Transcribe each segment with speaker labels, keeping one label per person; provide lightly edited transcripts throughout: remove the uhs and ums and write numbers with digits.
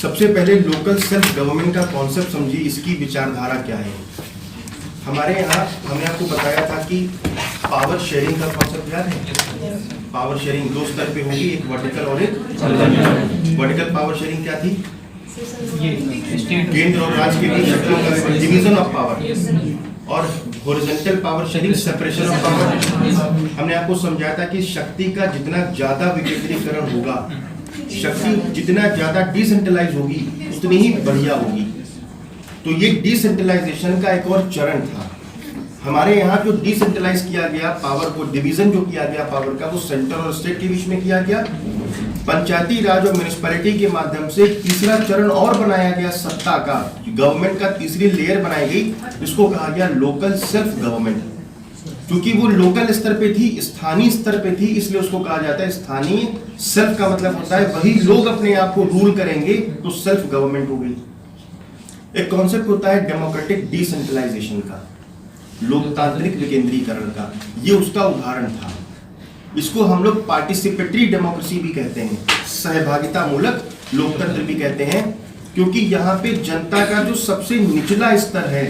Speaker 1: सबसे पहले local self government का कॉन्सेप्ट समझिए, इसकी विचारधारा क्या है। हमारे यहाँ हमने आपको बताया था कि पावर शेयरिंग का कॉन्सेप्ट याद है। पावर शेयरिंग दो स्तर पे होगी, एक वर्टिकल और एक हॉरिजॉन्टल। वर्टिकल पावर शेयरिंग क्या थी? केंद्र और राज्य के बीच डिवीजन ऑफ पावर। और horizontal power sharing separation of power. हमने आपको समझाया था कि शक्ति का जितना ज्यादा विकेंद्रीकरण होगा, शक्ति जितना ज्यादा डिसेंट्रलाइज होगी, उतनी ही बढ़िया होगी। तो ये डिसेंट्रलाइजेशन का एक और चरण था। हमारे यहाँ जो डिसेंट्रलाइज किया गया पावर को, डिवीजन जो किया गया पावर का, वो सेंटर और स्टेट के बीच में किया गया। पंचायती राज और म्युनिसिपैलिटी के माध्यम से तीसरा चरण और बनाया गया, सत्ता का, गवर्नमेंट का तीसरी लेयर बनाई गई, इसको कहा गया लोकल सेल्फ गवर्नमेंट। क्योंकि वो लोकल स्तर पे थी, स्थानीय स्तर पे थी, इसलिए उसको कहा जाता है स्थानीय। सेल्फ का मतलब होता है वही लोग अपने आप को रूल करेंगे, तो सेल्फ गवर्नमेंट हो गई। एक कॉन्सेप्ट होता है डेमोक्रेटिक डिसेंट्रलाइजेशन का, लोकतांत्रिक विकेंद्रीकरण का, ये उसका उदाहरण था। इसको हम लोग पार्टिसिपेटरी डेमोक्रेसी भी कहते हैं, सहभागिता मूलक लोकतंत्र भी कहते हैं, क्योंकि यहाँ पे जनता का जो सबसे निचला स्तर है,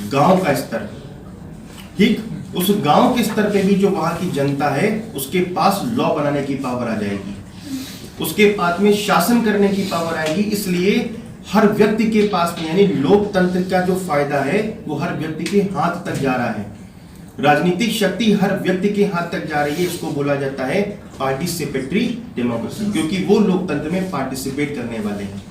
Speaker 1: गांव का स्तर, ठीक, उस गांव के स्तर पे भी जो वहां की जनता है, उसके पास लॉ बनाने की पावर आ जाएगी, उसके पास में शासन करने की पावर आएगी। इसलिए हर व्यक्ति के पास में, यानी लोकतंत्र का जो फायदा है वो हर व्यक्ति के हाथ तक जा रहा है। राजनीतिक शक्ति हर व्यक्ति के हाथ तक जा रही है, इसको बोला जाता है पार्टिसिपेटरी डेमोक्रेसी, क्योंकि वो लोकतंत्र में पार्टिसिपेट करने वाले हैं।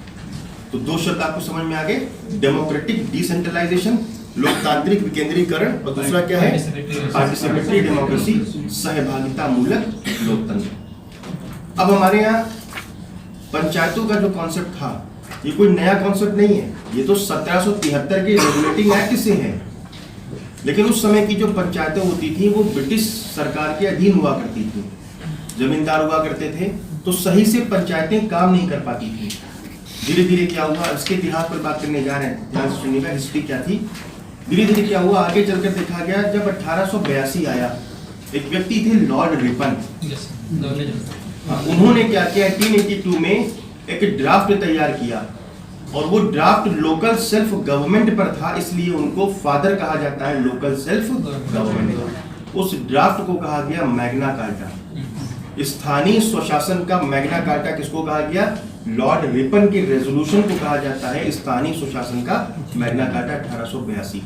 Speaker 1: तो दो शब्द आपको समझ में आ गए, डेमोक्रेटिक डिसेंट्रलाइजेशन, लोकतांत्रिक विकेंद्रीकरण, और दूसरा क्या है? पार्टिसिपेटरी डेमोक्रेसी, सहभागिता मूलक लोकतंत्र। अब हमारे यहाँ पंचायतों का जो कॉन्सेप्ट था, ये कोई नया कॉन्सेप्ट नहीं है, ये तो 1773 के रेगुलेटिंग एक्ट से है। लेकिन उस समय की जो पंचायतें होती थी वो ब्रिटिश सरकार के अधीन हुआ करती थी, जमींदार हुआ करते थे, तो सही से पंचायतें काम नहीं कर पाती थी। धीरे धीरे क्या हुआ, इसके इतिहास पर बात करने जा रहे हैं, ध्यान से सुनिएगा, हिस्ट्री क्या थी। धीरे धीरे क्या हुआ, आगे चलकर देखा गया, जब 1882 आया, एक व्यक्ति थे लॉर्ड रिपन। उन्होंने क्या किया, 1882 में एक ड्राफ्ट तैयार किया, और वो ड्राफ्ट लोकल सेल्फ गवर्नमेंट पर था, इसलिए उनको फादर कहा जाता है लोकल सेल्फ गवर्नमेंट। उस ड्राफ्ट को कहा गया मैग्ना कार्टा, स्थानीय स्वशासन का मैग्ना कार्टा। किसको कहा गया? लॉर्ड रिपन के रेजोल्यूशन को कहा जाता है स्थानीय स्वशासन का मैग्ना कार्टा 1882।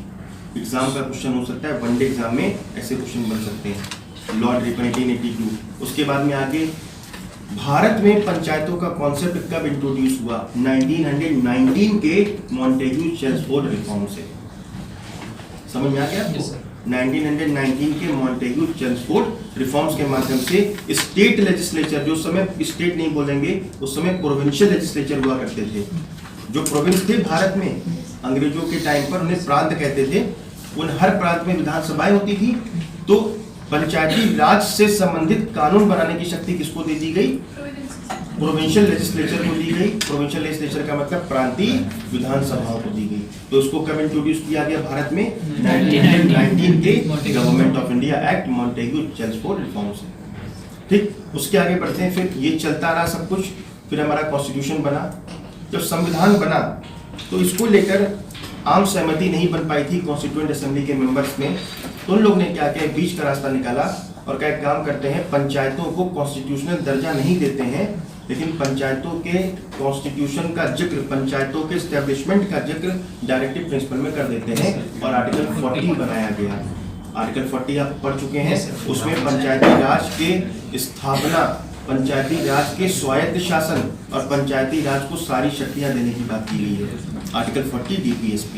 Speaker 1: एग्जाम का क्वेश्चन हो सकता है, वनडे एग्जाम में ऐसे क्वेश्चन बन सकते हैं। Lord Ripon 1882। उसके बाद में आगे भारत में पंचायतों का कॉन्सेप्ट कब इंट्रोड्यूस हुआ? 1919 के मॉन्टेग्यू चेल्सफोर्ड रिफॉर्म से। समझ में आ गया आपको? 1919 के मॉन्टेग्यू चेल्सफोर्ड रिफॉर्म्स के माध्यम से स्टेट लेजिस्लेचर, जो समय स्टेट नहीं बोलेंगे, उस समय प्रोविंशियल लेजिस्लेचर हुआ करते थे। जो प्रोविंस थे भारत में, अंग्रेजों के टाइम पर उन्हें प्रांत कहते थे, उन हर प्रांत में विधानसभाएं होती थी। तो पंचायती राज से संबंधित कानून बनाने की शक्ति किसको दे दी गई? प्रोविंशियल लेजिस्लेचर को दी गई। प्रोविंशियल लेजिस्लेचर का मतलब प्रांतीय विधानसभाओं को दी गई। तो उसको कब इंट्रोड्यूस किया गया भारत में? 1919 के government of India act Montagu Chelmsford reform से। ठीक, उसके आगे बढ़ते हैं। फिर ये चलता रहा सब कुछ, फिर हमारा कॉन्स्टिट्यूशन बना। जब संविधान बना तो इसको लेकर आम सहमति नहीं बन पाई थी कॉन्स्टिट्यूएंट असेंबली के मेंबर्स में। तो उन लोग ने क्या किया, बीच का रास्ता निकाला और क्या काम करते हैं, पंचायतों को कॉन्स्टिट्यूशनल दर्जा नहीं देते हैं, लेकिन पंचायतों के कॉन्स्टिट्यूशन का जिक्र, पंचायतों के एस्टेब्लिशमेंट का जिक्र डायरेक्टिव प्रिंसिपल में कर देते हैं, और आर्टिकल 40 बनाया गया। आर्टिकल 40 आप पढ़ चुके हैं, उसमें पंचायती राज के स्थापना, पंचायती राज के स्वायत्त शासन और पंचायती राज को सारी शक्तियां देने की बात की गई है, आर्टिकल 40 DPSP।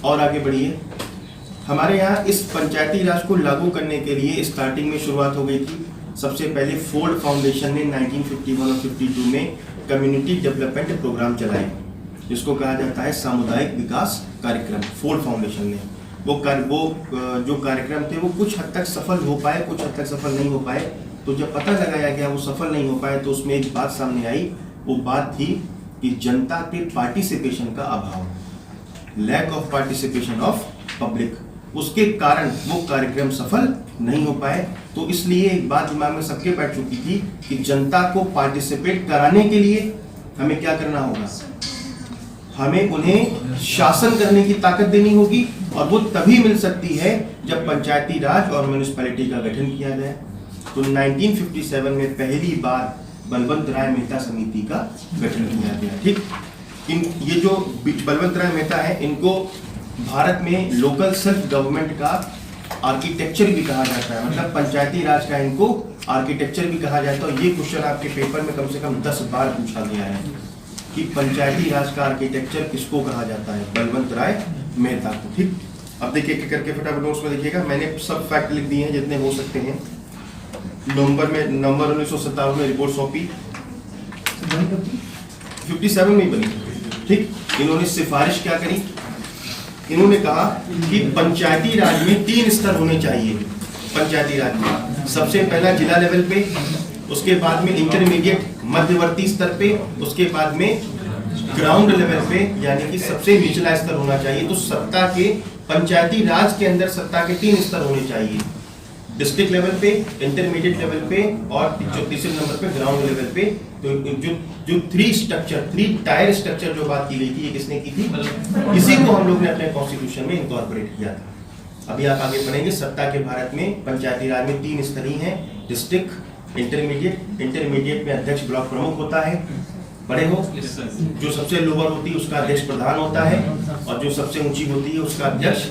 Speaker 1: और आगे बढ़िए, हमारे यहाँ इस पंचायती राज को लागू करने के लिए स्टार्टिंग में शुरुआत हो गई थी। सबसे पहले फोर्ड फाउंडेशन ने 1951 और 52 में कम्युनिटी डेवलपमेंट प्रोग्राम चलाए, जिसको कहा जाता है सामुदायिक विकास कार्यक्रम। फोर्ड फाउंडेशन ने वो जो कार्यक्रम थे वो कुछ हद तक सफल हो पाए, कुछ हद तक सफल नहीं हो पाए। तो जब पता लगाया गया वो सफल नहीं हो पाए, तो उसमें एक बात सामने आई। वो बात थी कि जनता के पार्टिसिपेशन का अभाव, lack of participation of public, उसके कारण वो कार्यक्रम सफल नहीं हो पाए। तो इसलिए एक बात दिमाग में सबके बैठ चुकी थी कि जनता को पार्टिसिपेट कराने के लिए हमें क्या करना होगा, हमें उन्हें शासन करने की ताकत देनी होगी, और वो तभी मिल सकती है जब पंचायती राज और म्यूनिसिपैलिटी का गठन किया जाए। तो 1957 में पहली बार बलवंत राय मेहता समिति का गठन किया गया। ठीक, ये जो बलवंत राय मेहता है, इनको भारत में लोकल सेल्फ गवर्नमेंट का आर्किटेक्चर भी कहा जाता है, मतलब पंचायती राज का इनको आर्किटेक्चर भी कहा जाता है। और ये क्वेश्चन आपके पेपर में कम से कम 10 बार पूछा गया है कि पंचायती राज का आर्किटेक्चर किसको कहा जाता है, बलवंत राय मेहता को। ठीक, अब देखिए एक करके फटाफट नोट्स में देखिएगा, मैंने सब फैक्ट लिख दिए हैं जितने हो सकते हैं। नवंबर 1957 में रिपोर्ट सौंपी, 57 में ही बनी। ठीक, इन्होंने सिफारिश क्या करी, इन्होंने कहा कि पंचायती राज में 3 स्तर होने चाहिए। पंचायती राज में सबसे पहला जिला लेवल पे, उसके बाद में इंटरमीडिएट मध्यवर्ती स्तर पे, उसके बाद में ग्राउंड लेवल पे, यानी कि सबसे निचला स्तर होना चाहिए। तो सत्ता के पंचायती राज के अंदर सत्ता के 3 स्तर होने चाहिए, डिस्ट्रिक्ट लेवल पे, इंटरमीडिएट लेवल पे, और जो तीसरे नंबर पे ग्राउंड लेवल पे। तो जो 3 टायर स्ट्रक्चर जो बात की गई थी, ये किसने की थी, इसी को हम लोग ने अपने कॉन्स्टिट्यूशन में इनकॉर्पोरेट किया था। अभी आप आगे पढ़ेंगे, सत्ता के भारत में पंचायती राज में 3 स्तर ही हैं, डिस्ट्रिक्ट, इंटरमीडिएट में अध्यक्ष ब्लॉक प्रमुख होता है, बड़े हो, जो सबसे लोअर होती है उसका अध्यक्ष प्रधान होता है, और जो सबसे ऊंची होती है उसका अध्यक्ष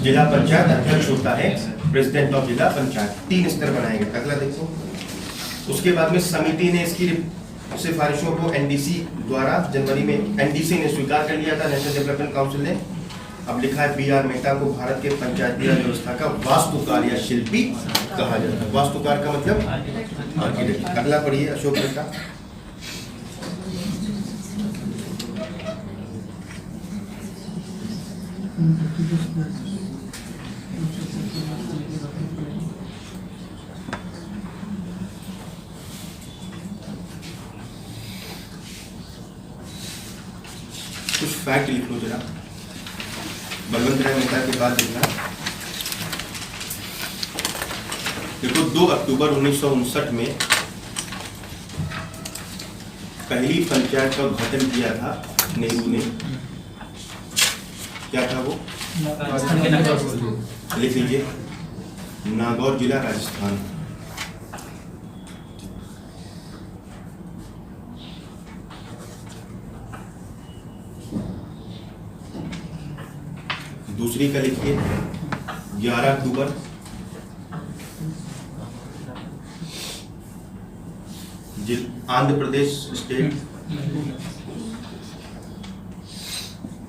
Speaker 1: जिला पंचायत अध्यक्ष होता है, प्रेसिडेंट ऑफ जिला पंचायत। 3 स्तर बनाए गए। अगला देखो, उसके बाद में समिति ने इसकी सिफारिशों को एनडीसी द्वारा जनवरी में एनडीसी ने स्वीकार कर लिया था, नेशनल डेवलपमेंट काउंसिल ने। अब लिखा है बीआर मेहता को भारत के पंचायती राज व्यवस्था का वास्तुकार या शिल्पी कहा जाता है। वास्तुकार का मतलब आर्किटेक्ट। अगला पढ़िए, अशोक मेहता। कुछ फैक्ट लिख लो जरा, बलवंत राय मेहता के बाद लिखना। देखो, 2 अक्टूबर 1959 में पहली पंचायत का उद्घाटन किया था नेहरू ने। क्या था वो, लिख लीजिए, नागौर जिला राजस्थान। दूसरी का लिखिए 11 अक्टूबर आंध्र प्रदेश स्टेट,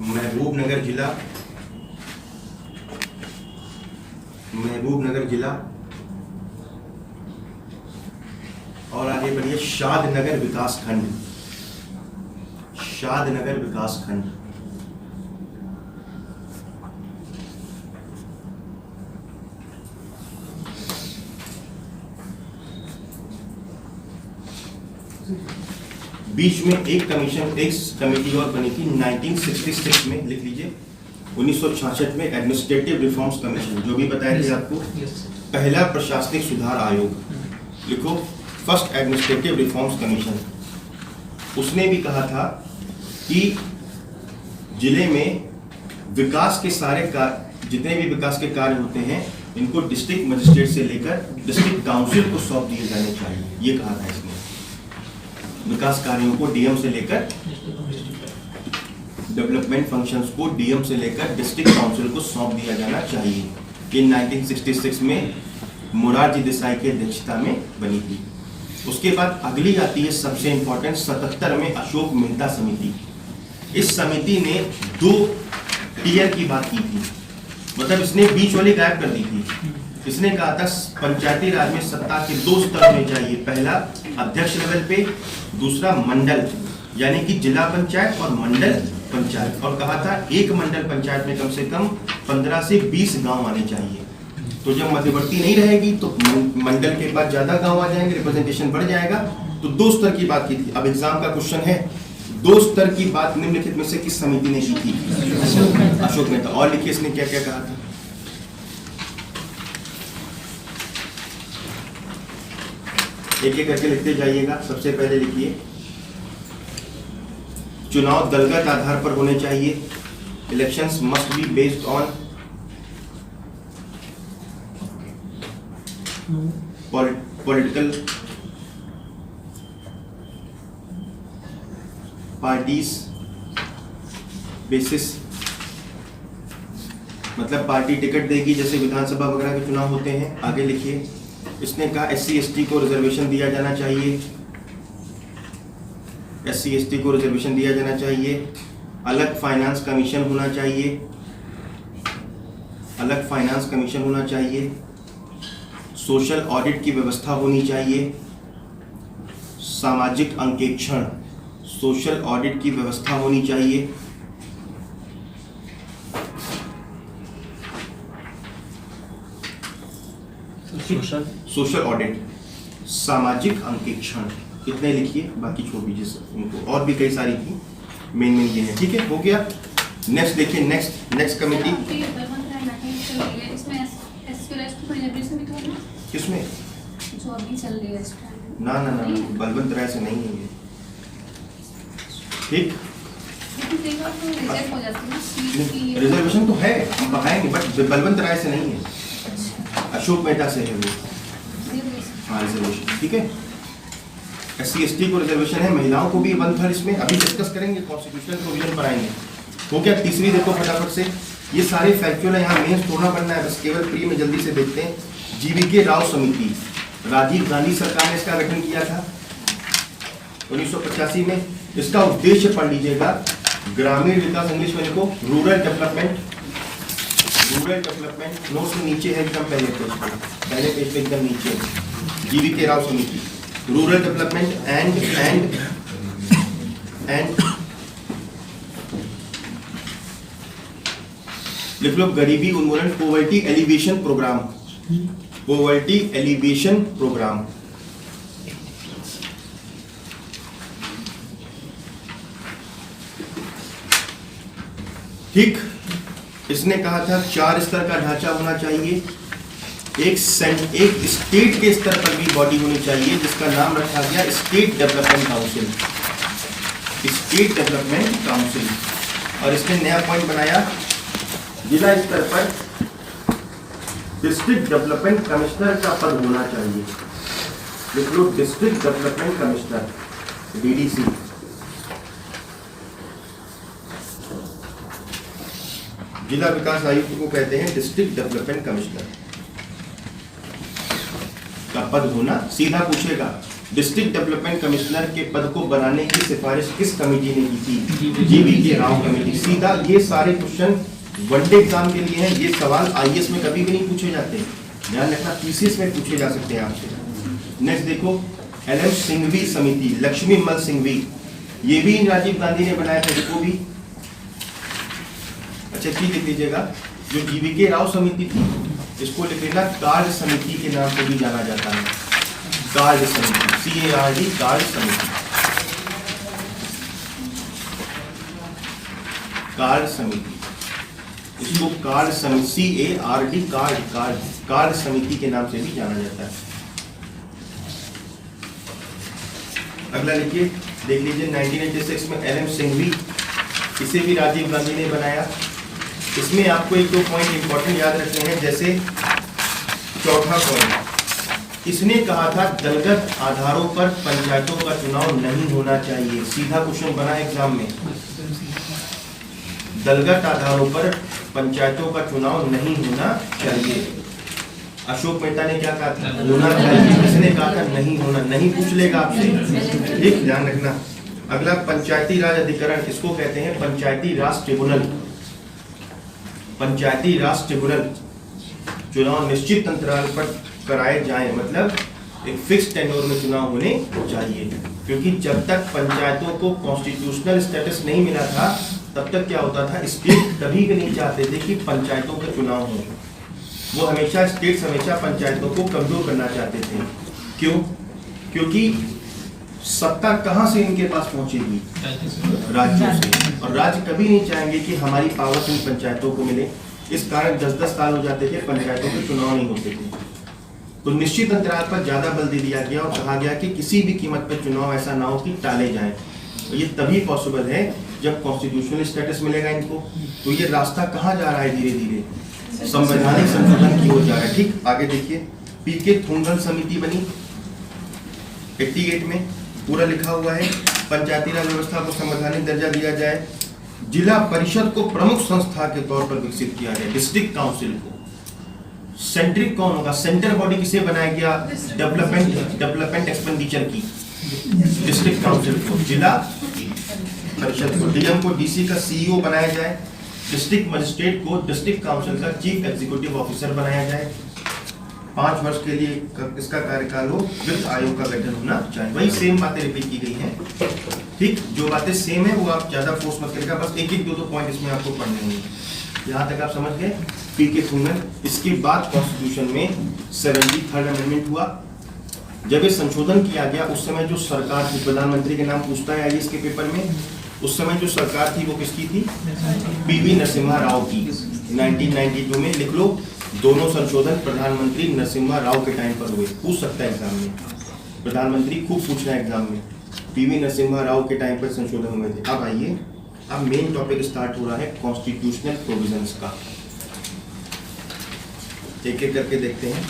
Speaker 1: महबूब नगर जिला, और आगे बढ़िए शादनगर विकास खंड। 20 में एक कमेटी और बनी थी 1966 में, लिख लीजिए। 1966 में एडमिनिस्ट्रेटिव रिफॉर्म्स कमीशन, जो भी बताए थे आपको, पहला प्रशासनिक सुधार आयोग, लिखो फर्स्ट एडमिनिस्ट्रेटिव रिफॉर्म्स कमीशन। उसने भी कहा था कि जिले में विकास के सारे जितने भी विकास के कार्य होते हैं, इनको डिस्ट्रिक्ट मजिस्ट्रेट से लेकर डिस्ट्रिक्ट काउंसिल को सौंप दिए जाने चाहिए, ये कहा था इसने। विकास कार्यों को डीएम से लेकर, डेवलपमेंट फंक्शंस को डीएम से लेकर डिस्ट्रिक्ट काउंसिल को सौंप दिया जाना चाहिए। ये 1966 में मोरारजी देसाई की अध्यक्षता में बनी थी। उसके बाद अगली आती है सबसे इंपॉर्टेंट, 77 में अशोक मेहता समिति। इस समिति ने 2 टीयर की बात की थी, मतलब इसने बीच वाली गायब कर दी थी। इसने कहा था पंचायती राज में सत्ता के 2 स्तर होने चाहिए, पहला अध्यक्ष लेवल पे, दूसरा मंडल यानी कि जिला पंचायत और मंडल पंचायत। और कहा था एक मंडल पंचायत में कम से कम 15 से 20 गांव आने चाहिए। तो जब मध्यवर्ती नहीं रहेगी तो मंडल के बाद ज्यादा गांव आ जाएंगे, रिप्रेजेंटेशन बढ़ जाएगा। तो 2 स्तर की बात की थी। अब एग्जाम का क्वेश्चन है, 2 स्तर की बात निम्नलिखित में से किस समिति ने की थी? अशोक मेहता। और लिखिए इसने क्या क्या कहा था। एक एक करके लिखते जाइएगा। सबसे पहले लिखिए चुनाव दलगत आधार पर होने चाहिए। Elections must be based on political parties basis, मतलब पार्टी टिकट देगी जैसे विधानसभा वगैरह के चुनाव होते हैं। आगे लिखिए, इसने कहा SC ST को रिजर्वेशन दिया जाना चाहिए, SC ST को रिजर्वेशन दिया जाना चाहिए। अलग फाइनेंस कमीशन होना चाहिए, अलग फाइनेंस कमीशन होना चाहिए। सोशल ऑडिट की व्यवस्था होनी चाहिए। सामाजिक अंकेक्षण, सोशल ऑडिट की व्यवस्था होनी चाहिए। सोशल ऑडिट, सामाजिक अंकेक्षण, कितने लिखिए, बाकी छोड़ दीजिए उनको, और भी कई सारी थी, मेन ये है। ठीक है, हो गया। नेक्स्ट देखिए, नेक्स्ट कमेटी किसमें
Speaker 2: जो अभी चल रही है
Speaker 1: ना बलवंत राय से नहीं है ये। ठीक, रिजर्वेशन तो है, हम बताएंगे, बट बलवंत राय से नहीं है, अशोक मेहता से है वो। हाँ, रिजर्वेशन, ठीक है। SC ST को रिजर्वेशन है, महिलाओं को भी 1/3 इसमें अभी डिस्कस करेंगे, कॉन्स्टिट्यूशनल प्रोविजन पर आएंगे। तो क्या तीसरी देखो फटाफट से, ये सारे फैक्चुअल है, यहाँ मेंस थोड़ा पढ़ना है, बस केवल प्री में जल्दी से देखते हैं। GVK राव समिति, राजीव गांधी सरकार ने इसका गठन किया था 1985 में। इसका उद्देश्य पढ़ लीजिएगा, ग्रामीण विकास, इंग्लिश में लिखो रूरल डेवलपमेंट। नोट्स में नीचे है एकदम पहले पेज पे एकदम नीचे, GVK राव समिति, रूरल डेवलपमेंट एंड लिख लो गरीबी उन्मूलन, poverty alleviation programme, poverty alleviation programme. ठीक, इसने कहा था 4 स्तर का ढांचा होना चाहिए। एक स्टेट के स्तर पर भी बॉडी होनी चाहिए जिसका नाम रखा गया state development council, state development council. और इसने नया पॉइंट बनाया, जिला स्तर पर डिस्ट्रिक्ट डेवलपमेंट कमिश्नर का पद होना चाहिए। लिख लो डिस्ट्रिक्ट डेवलपमेंट कमिश्नर, DDC। जिला विकास आयुक्त को कहते हैं डिस्ट्रिक्ट डेवलपमेंट कमिश्नर का पद होना। सीधा पूछेगा, डिस्ट्रिक्ट डेवलपमेंट कमिश्नर के पद को बनाने की सिफारिश किस कमेटी ने की थी? GVK Rao committee. सीधा, ये सारे क्वेश्चन वनडे एग्जाम के लिए हैं, ये सवाल IAS में कभी भी नहीं पूछे जाते, ध्यान रखना, PCS में पूछे जा सकते हैं आपसे। नेक्स्ट देखो, LM सिंघवी समिति, लक्ष्मी मल सिंघवी, ये भी राजीव गांधी ने बनाया था, इसको भी अच्छा ठीक लिख लीजिएगा। जो GVK राव समिति थी, इसको लिख लेना कार्य समिति के नाम से भी जाना जाता है, कार्य समिति, CARD, कार्य समिति, कार्य समिति, इसको कार्य समिति, CARD, कार्य समिति के नाम से भी जाना जाता है। अगला लिखिए, देख लीजिए 1986 में LM सिंघवी, इसे भी राजीव गांधी ने बनाया। इसमें आपको 1-2 पॉइंट इंपॉर्टेंट याद रखने हैं, जैसे चौथा पॉइंट, इसने कहा था दलगत आधारों पर पंचायतों का चुनाव नहीं होना चाहिए। सीधा क्वेश्चन बना एग्जाम में, दलगत आधारों पर पंचायतों का चुनाव नहीं होना चाहिए। अशोक मेहता ने क्या कहा था? होना चाहिए। इसने कहा था नहीं होना, नहीं पूछ लेगा आपसे, ठीक, ध्यान रखना। अगला पंचायती राज अधिकरण, इसको कहते हैं पंचायती राज ट्रिब्यूनल। पंचायती राज ट्रिब्यूनल, चुनाव निश्चित अंतराल पर कराए जाएं, मतलब एक फिक्स टेन्योर में चुनाव होने चाहिए, क्योंकि जब तक पंचायतों को कॉन्स्टिट्यूशनल स्टेटस नहीं मिला था तब तक क्या होता था, स्टेट कभी भी नहीं चाहते थे कि पंचायतों के चुनाव हो। वो हमेशा स्टेट्स हमेशा पंचायतों को कमजोर करना चाहते थे। क्यों? क्योंकि सत्ता कहां से इनके पास पहुंचेगी? राज्यों से, और राज्य कभी नहीं चाहेंगे कि हमारी पावर इन पंचायतों को मिले। इस कारण 10-10 साल हो जाते थे, पंचायतों के चुनाव नहीं होते थे। तो निश्चित अंतराल पर ज्यादा बल दे दिया गया और कहा गया कि किसी भी कीमत पर चुनाव ऐसा ना हो कि टाले जाएं। तो ये तभी पॉसिबल है जब कॉन्स्टिट्यूशनल स्टेटस मिलेगा इनको, तो ये रास्ता कहाँ जा रहा है? धीरे धीरे संवैधानिक संशोधन की ओर जा रहा है। ठीक, आगे देखिए, पीके थोंगल समिति बनी 88 में, पूरा लिखा हुआ है, पंचायती राज व्यवस्था को संवैधानिक दर्जा दिया जाए, जिला परिषद को प्रमुख संस्था के तौर पर विकसित किया जाए, डिस्ट्रिक्ट काउंसिल को। सेंट्रिक कौन होगा? सेंटर बॉडी किसे बनाया गया? डेवलपमेंट एक्सपेंडिचर की डिस्ट्रिक्ट काउंसिल को, जिला परिषद को। डीएम को डीसी का सीईओ बनाया जाए, डिस्ट्रिक्ट मजिस्ट्रेट को डिस्ट्रिक्ट काउंसिल का चीफ एग्जीक्यूटिव ऑफिसर बनाया जाए। 5 वर्ष के लिए इसका कार्यकाल हो, वित्त आयोग का गठन होना चाहिए। वही सेम बातें रिपीट की गई हैं। ठीक, जो बातें सेम है वो आप ज्यादा फोर्स मत करेगा, बस एक एक दो पॉइंट इसमें आपको पढ़ने होंगे। यहाँ तक आप समझ गए? पीके थोंगल। इसके बाद कॉन्स्टिट्यूशन में 73rd अमेंडमेंट हुआ। जब ये संशोधन किया गया, उस समय जो सरकार थी, प्रधानमंत्री के नाम पूछता है आइए इसके पेपर में, उस समय जो सरकार थी वो किसकी थी? पीवी नरसिम्हा राव की। 1992 में लिख लो, दोनों संशोधन प्रधानमंत्री नरसिम्हा राव के टाइम पर हुए। पूछ सकता है एग्जाम में, प्रधानमंत्री खूब पूछना है एग्जाम में, पीवी नरसिम्हा राव के टाइम पर संशोधन हुए थे। अब आइए, अब मेन टॉपिक स्टार्ट हो रहा है कॉन्स्टिट्यूशनल प्रोविजंस का। एक एक करके देखते हैं।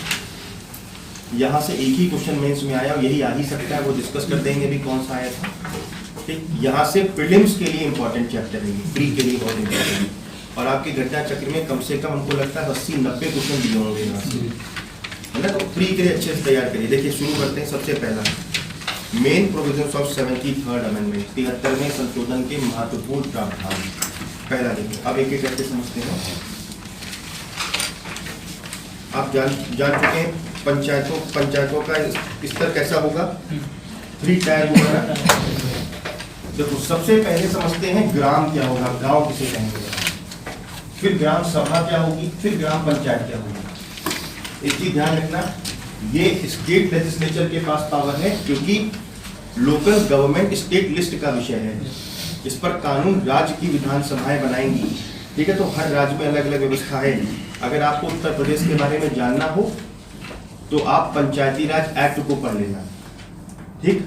Speaker 1: यहाँ से एक ही क्वेश्चन मेंस में आया, यही आ ही सकता है, वो डिस्कस कर देंगे भी कौन सा आया था। ठीक, यहाँ से प्रीलिम्स के लिए इंपॉर्टेंट चैप्टर है, प्री के लिए बहुत इंपॉर्टेंट है। और आपके घटना चक्र में कम से कम हमको लगता है 80-90 क्वेश्चन दिए होंगे यहाँ से, है ना? तो प्री के लिए अच्छे से तैयार करिए। देखिए, शुरू करते हैं। सबसे पहला, main provisions of 73rd amendment, 73वें संशोधन के महत्वपूर्ण प्रावधान। पहला देखिए, अब एक एक करके समझते हैं। आप जान चुके हैं पंचायतों का स्तर कैसा होगा? 3 टायर होगा। देखो, सबसे पहले समझते हैं ग्राम क्या होगा, गांव किसे कहेंगे, फिर ग्राम सभा क्या होगी, फिर ग्राम पंचायत क्या होगी। इसकी ध्यान रखना, ये स्टेट लेजिस्लेचर के पास पावर है, क्योंकि लोकल गवर्नमेंट स्टेट लिस्ट का विषय है। इस पर कानून राज्य की विधानसभाएं बनाएंगी। ठीक है, तो हर राज्य में अलग अलग व्यवस्था है। अगर आपको उत्तर प्रदेश के बारे में जानना हो तो आप पंचायती राज एक्ट को पढ़ लेना। ठीक,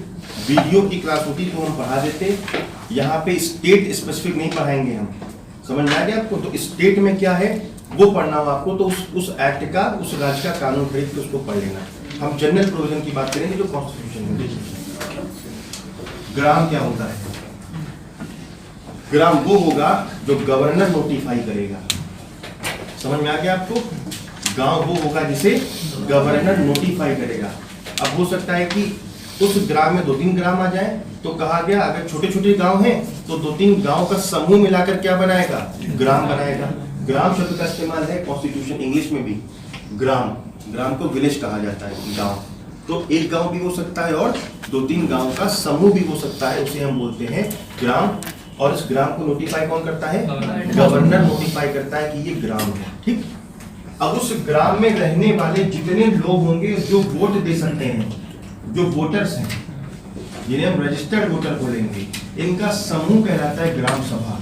Speaker 1: वीडियो की क्लास होती तो हम पढ़ा देते, यहाँ पे स्टेट स्पेसिफिक नहीं पढ़ाएंगे हम। समझ में आ गया आपको? तो स्टेट में क्या है वो पढ़ना हो आपको, तो उस एक्ट का, उस राज्य का कानून खरीद के उसको पढ़ लेना। हम जनरल प्रोविजन की बात करेंगे जो कॉन्स्टिट्यूशन में। ग्राम क्या होता है? ग्राम वो होगा जो गवर्नर नोटिफाई करेगा। समझ में आ गया आपको? गांव वो होगा जिसे गवर्नर नोटिफाई करेगा। अब हो सकता है कि उस ग्राम में 2-3 ग्राम आ जाए, तो कहा गया अगर छोटे छोटे गांव हैं तो 2-3 गांव का समूह मिलाकर क्या बनाएगा? ग्राम बनाएगा। ग्राम शब्द का इस्तेमाल है कॉन्स्टिट्यूशन इंग्लिश में भी। ग्राम को विलेज कहा जाता है, गांव। तो एक गांव भी हो सकता है और 2-3 गांव का समूह भी हो सकता है, उसे हम बोलते हैं ग्राम। और इस ग्राम को नोटिफाई कौन करता है? गवर्नर नोटिफाई करता है कि ये ग्राम है। ठीक, अब उस ग्राम में रहने वाले जितने लोग होंगे जो वोट दे सकते हैं, जो वोटर्स हैं, जिन्हें हम रजिस्टर्ड वोटर बोलेंगे, इनका समूह कहलाता है ग्राम सभा।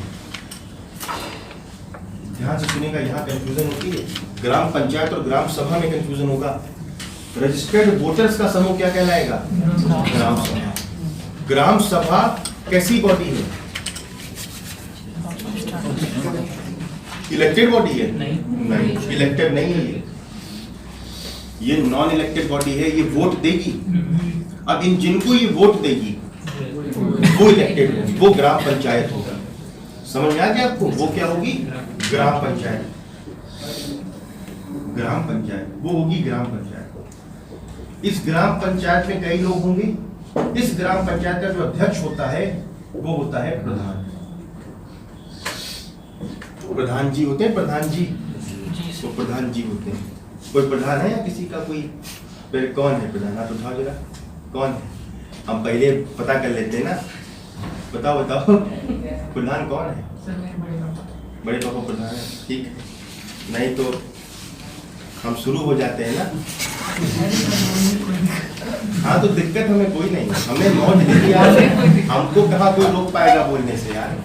Speaker 1: ध्यान से सुनिएगा, यहाँ कंफ्यूजन होती है। ग्राम पंचायत और ग्राम सभा में कंफ्यूजन होगा। रजिस्टर्ड वोटर्स का समूह क्या कहलाएगा? ग्राम सभा। ग्राम सभा कैसी बॉडी है? इलेक्टेड बॉडी है? नहीं, इलेक्टेड नहीं है ये नॉन इलेक्टेड बॉडी है। ये वोट देगी। अब इन जिनको ये वोट देगी वो इलेक्टेड होगी, वो ग्राम पंचायत होगा। समझ में आ गया आपको? वो क्या होगी? ग्राम पंचायत। ग्राम पंचायत वो होगी ग्राम पंचायत। इस ग्राम पंचायत में कई लोग होंगे। इस ग्राम पंचायत का जो अध्यक्ष होता है वो होता है प्रधान। प्रधान जी होते हैं, प्रधान जी, तो प्रधान जी होते हैं। कोई प्रधान है या किसी का कोई? फिर कौन है प्रधान? आप उठाओ जरा, कौन है? हम पहले पता कर लेते हैं ना। बताओ प्रधान कौन है? बड़े पापा प्रधान है। ठीक है, नहीं तो हम शुरू हो जाते हैं ना। हाँ, तो दिक्कत हमें कोई नहीं, हमें मौज दे दिया, हमको कहाँ कोई रोक पाएगा बोलने से यार।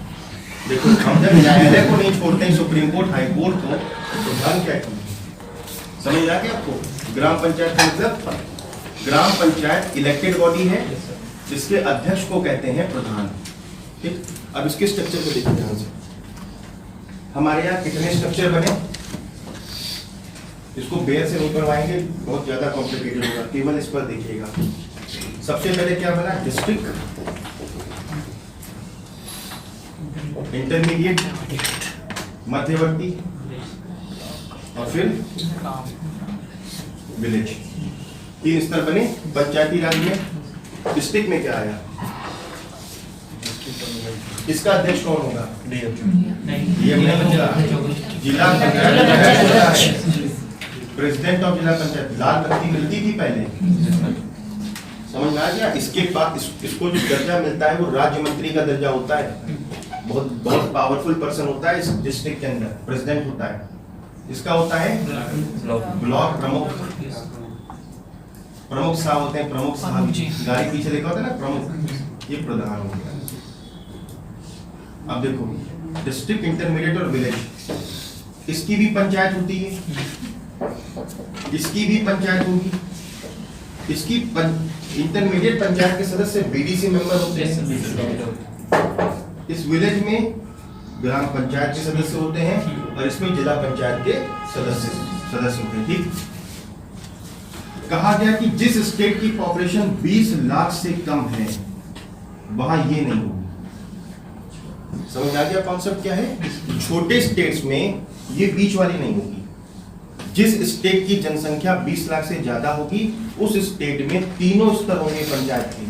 Speaker 1: देखो, हम जब न्यायालय को नहीं छोड़ते हैं, सुप्रीम कोर्ट, हाई कोर्ट को, तो धन क्या की? समझ आ गया आपको? ग्राम पंचायत का मतलब, ग्राम पंचायत इलेक्टेड बॉडी है जिसके अध्यक्ष को कहते हैं प्रधान। ठीक, अब इसके स्ट्रक्चर को देखिए ध्यान से। हमारे यहाँ कितने स्ट्रक्चर बने, इसको बेयर से नहीं करवाएंगे, बहुत ज्यादा कॉम्प्लिकेटेड होगा, केवल इस पर देखिएगा। सबसे पहले क्या बना, डिस्ट्रिक्ट, इंटरमीडिएट, मध्यवर्ती और फिर विलेज। 3 स्तर बने पंचायती राज में। डिस्ट्रिक्ट में क्या आया, इसका अध्यक्ष कौन होगा, डीएम नहीं होगा, जिला पंचायत, प्रेसिडेंट ऑफ जिला पंचायत। लाल बत्ती मिलती थी पहले, समझ में आ गया। इसके बाद इसको जो दर्जा मिलता है वो राज्य मंत्री का दर्जा होता है, बहुत बहुत पावरफुल पर्सन होता है इस डिस्ट्रिक्ट के अंदर, प्रेसिडेंट होता है। इसका होता है ब्लॉक प्रमुख, प्रमुख साहब होते हैं, प्रमुख साहब, गाड़ी पीछे देखा होता है ना प्रमुख, ये प्रधान हो गया। अब देखो डिस्ट्रिक्ट, इंटरमीडिएट और विलेज, इसकी भी पंचायत होती है, इसकी भी पंचायत होगी। इसकी इंटरमीडिएट पंचायत के सदस्य बीडीसी मेंबर होते हैं। इस विलेज में ग्राम पंचायत के सदस्य होते हैं और इसमें जिला पंचायत के सदस्य होते हैं। ठीक, कहा गया कि जिस स्टेट की पॉपुलेशन 20 लाख से कम है वहां ये नहीं होगी। समझ आ गया कॉन्सेप्ट क्या है। छोटे स्टेट्स में ये बीच वाली नहीं होगी। जिस स्टेट की जनसंख्या 20 लाख से ज्यादा होगी उस स्टेट में तीनों स्तर होंगे पंचायत के।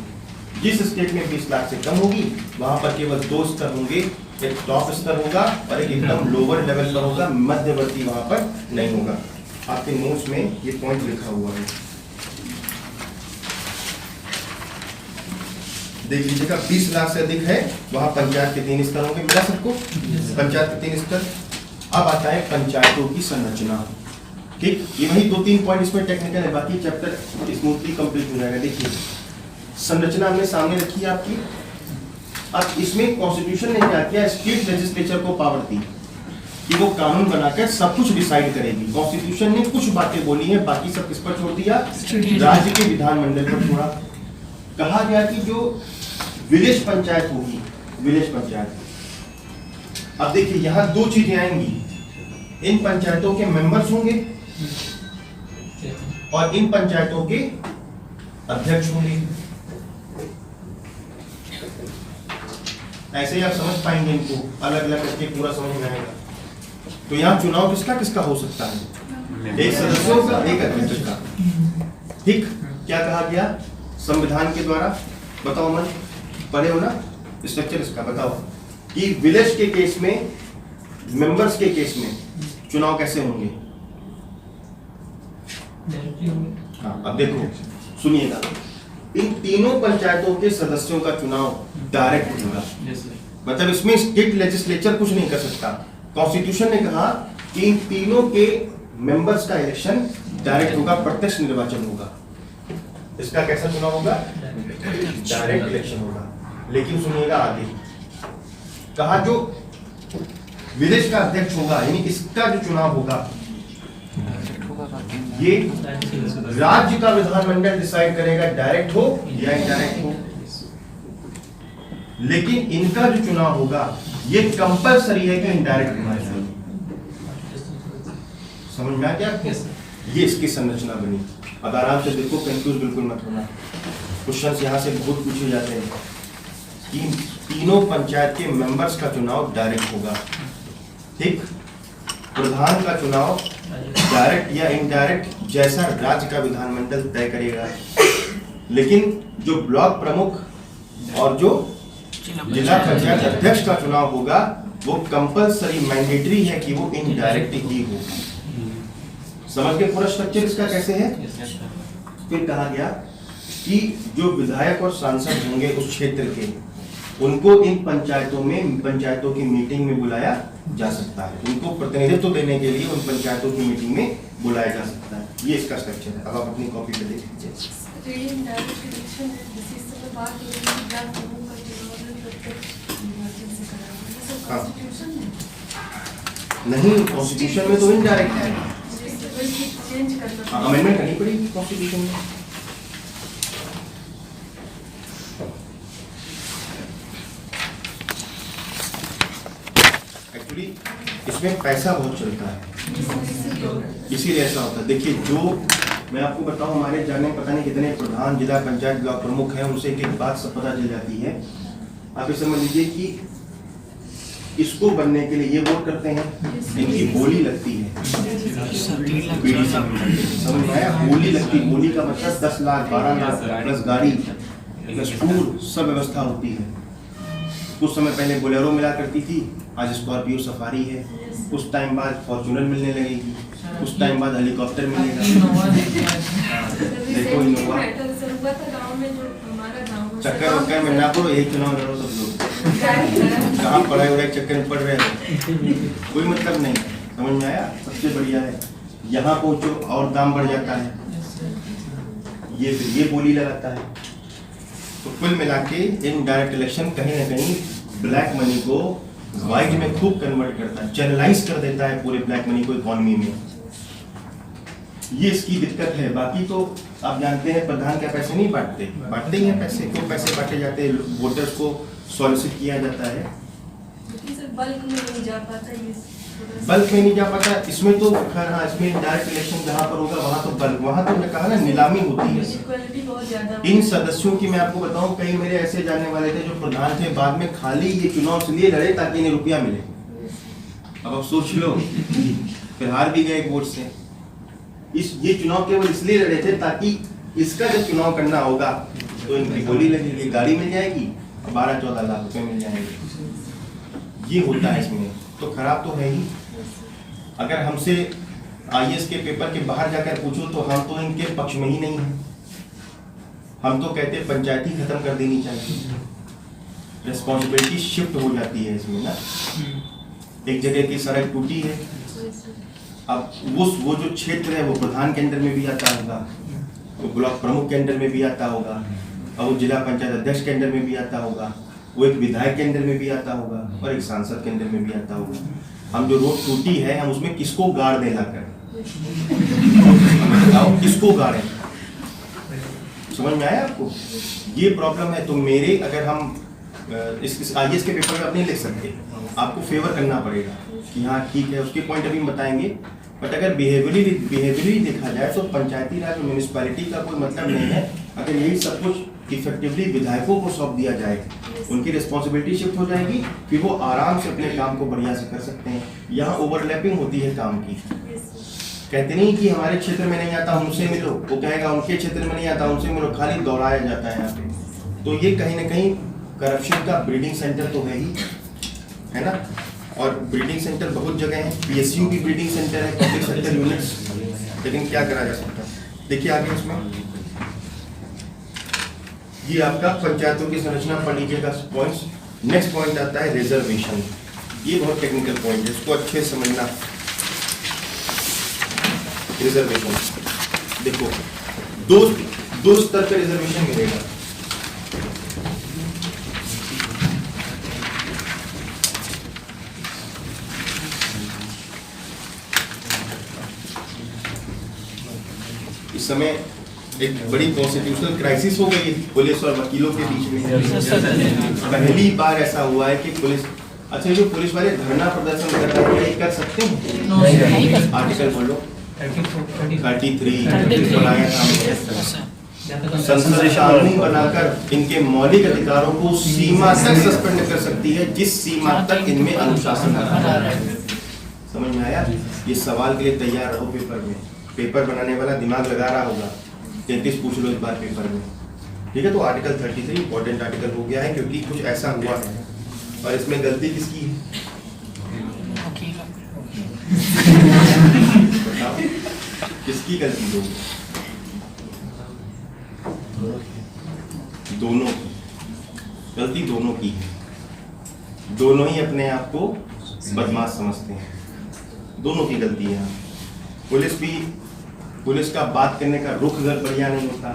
Speaker 1: जिस स्टेट में 20 लाख से कम होगी वहां पर केवल 2 स्तर होंगे, एक टॉप स्तर होगा और एक एकदम लोअर लेवल पर होगा, मध्यवर्ती वहां पर नहीं होगा। आपके नोट्स में ये पॉइंट लिखा हुआ है, देख लीजिएगा। 20 लाख से अधिक है वहां पंचायत के 3 स्तर होंगे, मिला सबको, पंचायत के 3 स्तर। अब आता है पंचायतों की संरचना। ठीक, ये वही 2-3 पॉइंट इसमें टेक्निकल है, बाकी चैप्टर स्मूथली कंप्लीट हो जाएगा। देखिए संरचना हमने सामने रखी है आपकी। अब इसमें कॉन्स्टिट्यूशन ने क्या किया, स्टेट लेजिस्लेचर को पावर दी कि वो कानून बनाकर सब कुछ डिसाइड करेगी। कॉन्स्टिट्यूशन ने कुछ बातें बोली हैं, बाकी सब किस पर छोड़ दिया, राज्य के विधानमंडल पर छोड़ा। कहा गया कि जो विलेज पंचायत होगी, विलेज पंचायत, अब देखिए यहां 2 चीजें आएंगी। इन पंचायतों के मेंबर्स होंगे और इन पंचायतों के अध्यक्ष होंगे। ऐसे ही आप समझ पाएंगे इनको, अलग अलग करके पूरा समझ में आएगा। तो यहाँ चुनाव किसका किसका हो सकता है, एक सदस्यों का, एक अध्यक्ष का। ठीक, क्या कहा गया संविधान के द्वारा, बताओ मन, पढ़े हो ना स्ट्रक्चर इसका, बताओ कि विलेज के केस में, मेंबर्स के केस में चुनाव कैसे होंगे। हाँ, अब देखो सुनिएगा, इन तीनों पंचायतों के सदस्यों का चुनाव डायरेक्ट होगा। मतलब इसमें स्टेट लेजिस्लेचर कुछ नहीं कर सकता। कॉन्स्टिट्यूशन ने कहा कि इन तीनों के मेंबर्स का इलेक्शन डायरेक्ट होगा, प्रत्यक्ष निर्वाचन होगा। इसका कैसा चुनाव होगा, डायरेक्ट इलेक्शन होगा। लेकिन सुनिएगा आगे, कहा जो विलेज का अध्यक्ष होगा, यानी इसका जो चुनाव होगा ये राज्य का विधानमंडल डिसाइड करेगा, डायरेक्ट हो या इनडायरेक्ट हो। लेकिन इनका जो चुनाव होगा ये कंपलसरी है कि इनडायरेक्ट होना चाहिए। समझ में आ गया आपको? ये इसकी संरचना बनी। अब आराम से देखो, कंफ्यूज बिल्कुल मत होना। क्वेश्चंस यहाँ से बहुत पूछे जाते हैं कि तीनों पंचायत के मेंबर्स का चुनाव डायरेक्ट होगा। ठीक, प्रधान का चुनाव डायरेक्ट या इनडायरेक्ट जैसा राज्य का विधानमंडल तय करेगा। लेकिन जो ब्लॉक प्रमुख और जो जिला पंचायत अध्यक्ष का चुनाव होगा वो कंपलसरी, मैंडेटरी है कि वो इनडायरेक्ट ही हो। समझ के पूरा स्ट्रक्चर इसका कैसे है। फिर कहा गया कि जो विधायक और सांसद होंगे उस क्षेत्र के, उनको इन पंचायतों की मीटिंग में बुलाया जा सकता है। उनको प्रतिनिधित्व देने के लिए उन पंचायतों की मीटिंग में बुलाया जा सकता है। ये इसका स्ट्रक्चर है। अब आप अपनी कॉपी पे देख लीजिए। नहीं, कॉन्स्टिट्यूशन में तो इनडायरेक्ट है, अमेंडमेंट करनी पड़ेगी कॉन्स्टिट्यूशन में। एक्चुअली इसमें पैसा बहुत चलता है, इसीलिए ऐसा होता है। देखिए, जो मैं आपको बताऊं, हमारे जाने पता नहीं कितने प्रधान, जिला पंचायत ब्लॉक प्रमुख हैं, उनसे एक बात सब पता चल जाती है। आप ये समझ लीजिए कि इसको बनने के लिए ये वोट करते हैं, इनकी बोली लगती है, समझ में आया? बोली लगती, बोली का मतलब 10 लाख 12 लाख प्लस गाड़ी प्लस टूर सब व्यवस्था होती है। कुछ समय पहले बोलेरो मिला करती थी, आज स्कॉर्पियो सफारी है, कुछ टाइम बाद फॉर्च्यूनर मिलने लगेगी, कुछ टाइम बाद हेलीकॉप्टर मिलेगा। देखो इनोवा, चक्कर वक्कर में ना पड़ो, यही चुनाव लड़ो सब लोग। कहाँ पढ़ाई वढ़ाई चक्कर में पड़ रहे हैं, कोई मतलब नहीं। समझ में आया? सबसे बढ़िया है यहाँ पहुँचो और दाम बढ़ जाता है, ये फिर ये बोली लगाता है। तो कुल मिला के इनडायरेक्ट इलेक्शन कहीं ना कहीं ब्लैक मनी को व्हाइट में खूब कन्वर्ट करता है, चैनलाइज कर देता है पूरे ब्लैक मनी को इकोनॉमी में। ये इसकी दिक्कत है। बाकी तो आप जानते हैं प्रधान क्या पैसे नहीं बांटते ही हैं, पैसे को पैसे बांटे जाते हैं, वोटर्स को सॉलिसिट किया जाता है,
Speaker 2: बल्क में नहीं जा पाता
Speaker 1: बल्क में नहीं जा पाता। इसमें तो खैर हाँ, इसमें डायरेक्ट इलेक्शन जहाँ पर होगा वहाँ तो बल्क, वहाँ तो मैं कहा ना नीलामी होती है। इन सदस्यों की मैं आपको बताऊं, कई मेरे ऐसे जानने वाले थे जो प्रधान थे, बाद में खाली ये चुनाव इसलिए लड़े ताकि इन्हें रुपया मिले। अब आप सोच लो, फिर हार भी गए वोट से। ये चुनाव केवल इसलिए लड़े थे ताकि इसका जब चुनाव करना होगा तो इनकी बोली लगेगी, गाड़ी मिल जाएगी, 12-14 लाख रुपए मिल जाएंगे। ये होता है इसमें। तो खराब तो है ही। अगर हमसे आईएएस के पेपर के बाहर जाकर पूछो तो हम तो इनके पक्ष में ही नहीं है। हम तो कहते हैं पंचायती खत्म कर देनी चाहिए, रिस्पॉन्सिबिलिटी शिफ्ट हो जाती है इसमें ना। एक जगह की सड़क टूटी है, अब वो जो क्षेत्र है वो प्रधान के अंडर में भी आता होगा, वो ब्लॉक प्रमुख के अंडर में भी आता होगा, और वो जिला पंचायत अध्यक्ष के अंडर में भी आता होगा, वो एक विधायक के अंदर में भी आता होगा और एक सांसद के अंदर में भी आता होगा। हम जो रोड टूटी है हम उसमें किसको गाड़ दें लाकर, बताओ किसको गाड़ें? समझ में आया आपको? ये प्रॉब्लम है। तो मेरे अगर हम इस आईएएस के पेपर में आप नहीं लिख सकते, आपको फेवर करना पड़ेगा कि हाँ ठीक है, उसके पॉइंट अभी बताएंगे। बट अगर बिहेवियरली देखा जाए तो पंचायती राज और म्यूनिसिपैलिटी का कोई मतलब नहीं है। अगर यही सब कुछ इफेक्टिवली विधायकों को सौंप दिया जाए, उनकी रिस्पॉन्सिबिलिटी शिफ्ट हो जाएगी, फिर वो आराम से अपने काम को बढ़िया से कर सकते हैं। यहाँ ओवरलैपिंग होती है काम की। कहते नहीं कि हमारे क्षेत्र में नहीं आता उनसे मिलो, वो कहेगा उनके क्षेत्र में नहीं आता उनसे मिलो, खाली दौड़ाया जाता है यहाँ पे। तो ये कहीं ना कहीं करप्शन का ब्रीडिंग सेंटर तो है ही, है ना। और ब्रीडिंग सेंटर बहुत जगह है, पीएसयू भी ब्रीडिंग सेंटर है, पब्लिक सेक्टर यूनिट्स। लेकिन क्या करा जा सकता है? देखिए आगे इसमें ये आपका पंचायतों की संरचना पढ़ लीजिएगा पॉइंट्स। नेक्स्ट पॉइंट आता है रिजर्वेशन। ये बहुत टेक्निकल पॉइंट है, इसको अच्छे से समझना। रिजर्वेशन देखो, दो स्तर पर रिजर्वेशन मिलेगा। इस समय एक बड़ी कॉन्स्टिट्यूशनल क्राइसिस हो गई पुलिस और वकीलों के बीच में। पहली बार ऐसा हुआ है कि पुलिस, अच्छा जो पुलिस वाले धरना प्रदर्शन कर रहे हैं, ये कर सकते हैं? आर्टिकल बोलो 33 बनाया था, संसद कानून बनाकर इनके मौलिक अधिकारों को सीमा तक सस्पेंड कर सकती है जिस सीमा तक इनमें अनुशासन है। समझ में आया? ये सवाल के लिए तैयार रहो। पेपर बनाने वाला दिमाग लगा रहा होगा, 33 पूछ लो इस बार पेपर में, ठीक है। तो आर्टिकल 33 इंपॉर्टेंट आर्टिकल हो गया है क्योंकि कुछ ऐसा हुआ है। और इसमें गलती किसकी है? बताओ किसकी गलती होगी? दोनों की गलती, दोनों की है। दोनों ही अपने आप को बदमाश समझते हैं, दोनों की गलती है। पुलिस का बात करने का रुख अगर बढ़िया नहीं होता,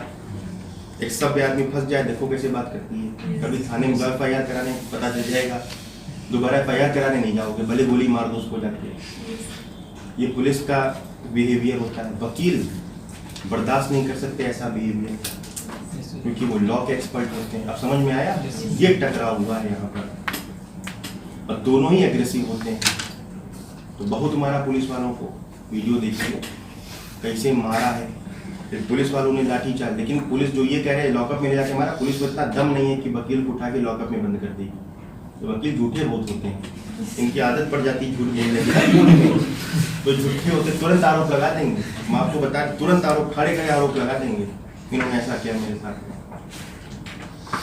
Speaker 1: एक सभ्य आदमी फंस जाए, देखो कैसे बात करती है। कभी थाने में FIR कराने पता चल जाएगा, दोबारा FIR कराने नहीं जाओगे, भले गोली मार दो उसको जाके। ये पुलिस का बिहेवियर होता है। वकील बर्दाश्त नहीं कर सकते ऐसा बिहेवियर, क्योंकि वो लॉ के एक्सपर्ट होते हैं। अब समझ में आया? ये टकराव हुआ है यहाँ पर, और दोनों ही एग्रेसिव होते हैं। तो बहुत मारा पुलिस वालों को, वीडियो देखिए कैसे मारा है। फिर पुलिस वालों ने लाठी चार्ज, लेकिन पुलिस जो ये कह रहे हैं लॉकअप में ले जाके मारा, पुलिस को इतना दम नहीं है कि वकील को उठा के लॉकअप में बंद कर देगी। तो वकील झूठे बहुत होते हैं, इनकी आदत पड़ जाती है झूठ बोलने की, तो झूठे होते तुरंत आरोप लगा देंगे। हम आपको बता तुरंत आरोप, खड़े खड़े आरोप लगा देंगे इन्होंने ऐसा किया मेरे साथ।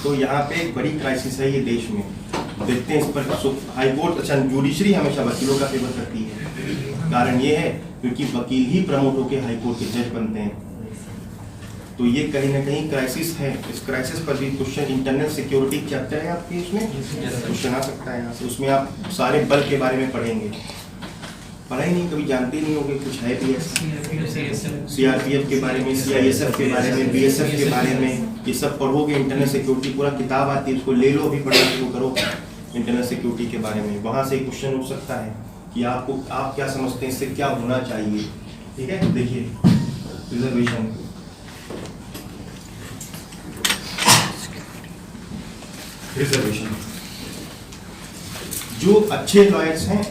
Speaker 1: तो यहाँ पे एक बड़ी क्राइसिस है ये देश में, देखते हैं इस पर हाई कोर्ट, अच्छा जुडिशरी हमेशा वकीलों का फेवर करती है। कारण ये है क्योंकि वकील ही प्रमोट होकर हाई कोर्ट के जज बनते हैं। तो ये कहीं ना कहीं क्राइसिस है। इस क्राइसिस पर भी क्वेश्चन, इंटरनल सिक्योरिटी चैप्टर है आपके, इसमें क्वेश्चन आ सकता है यहाँ से। उसमें आप सारे बल के बारे में पढ़ेंगे, पढ़ा ही नहीं, कभी जानते नहीं होंगे, कुछ है भी सीआरपीएफ के बारे में, सीआईएसएफ के बारे में, बीएसएफ के बारे में, ये सब पढ़ोगे। इंटरनल सिक्योरिटी पूरा किताब आती है, उसको ले लो, अभी पढ़ना शुरू करो इंटरनल सिक्योरिटी के बारे में। वहाँ से क्वेश्चन उठ सकता है कि आपको, आप क्या समझते हैं इससे क्या होना चाहिए। ठीक है, देखिए रिजर्वेशन, जो अच्छे लॉयर्स हैं,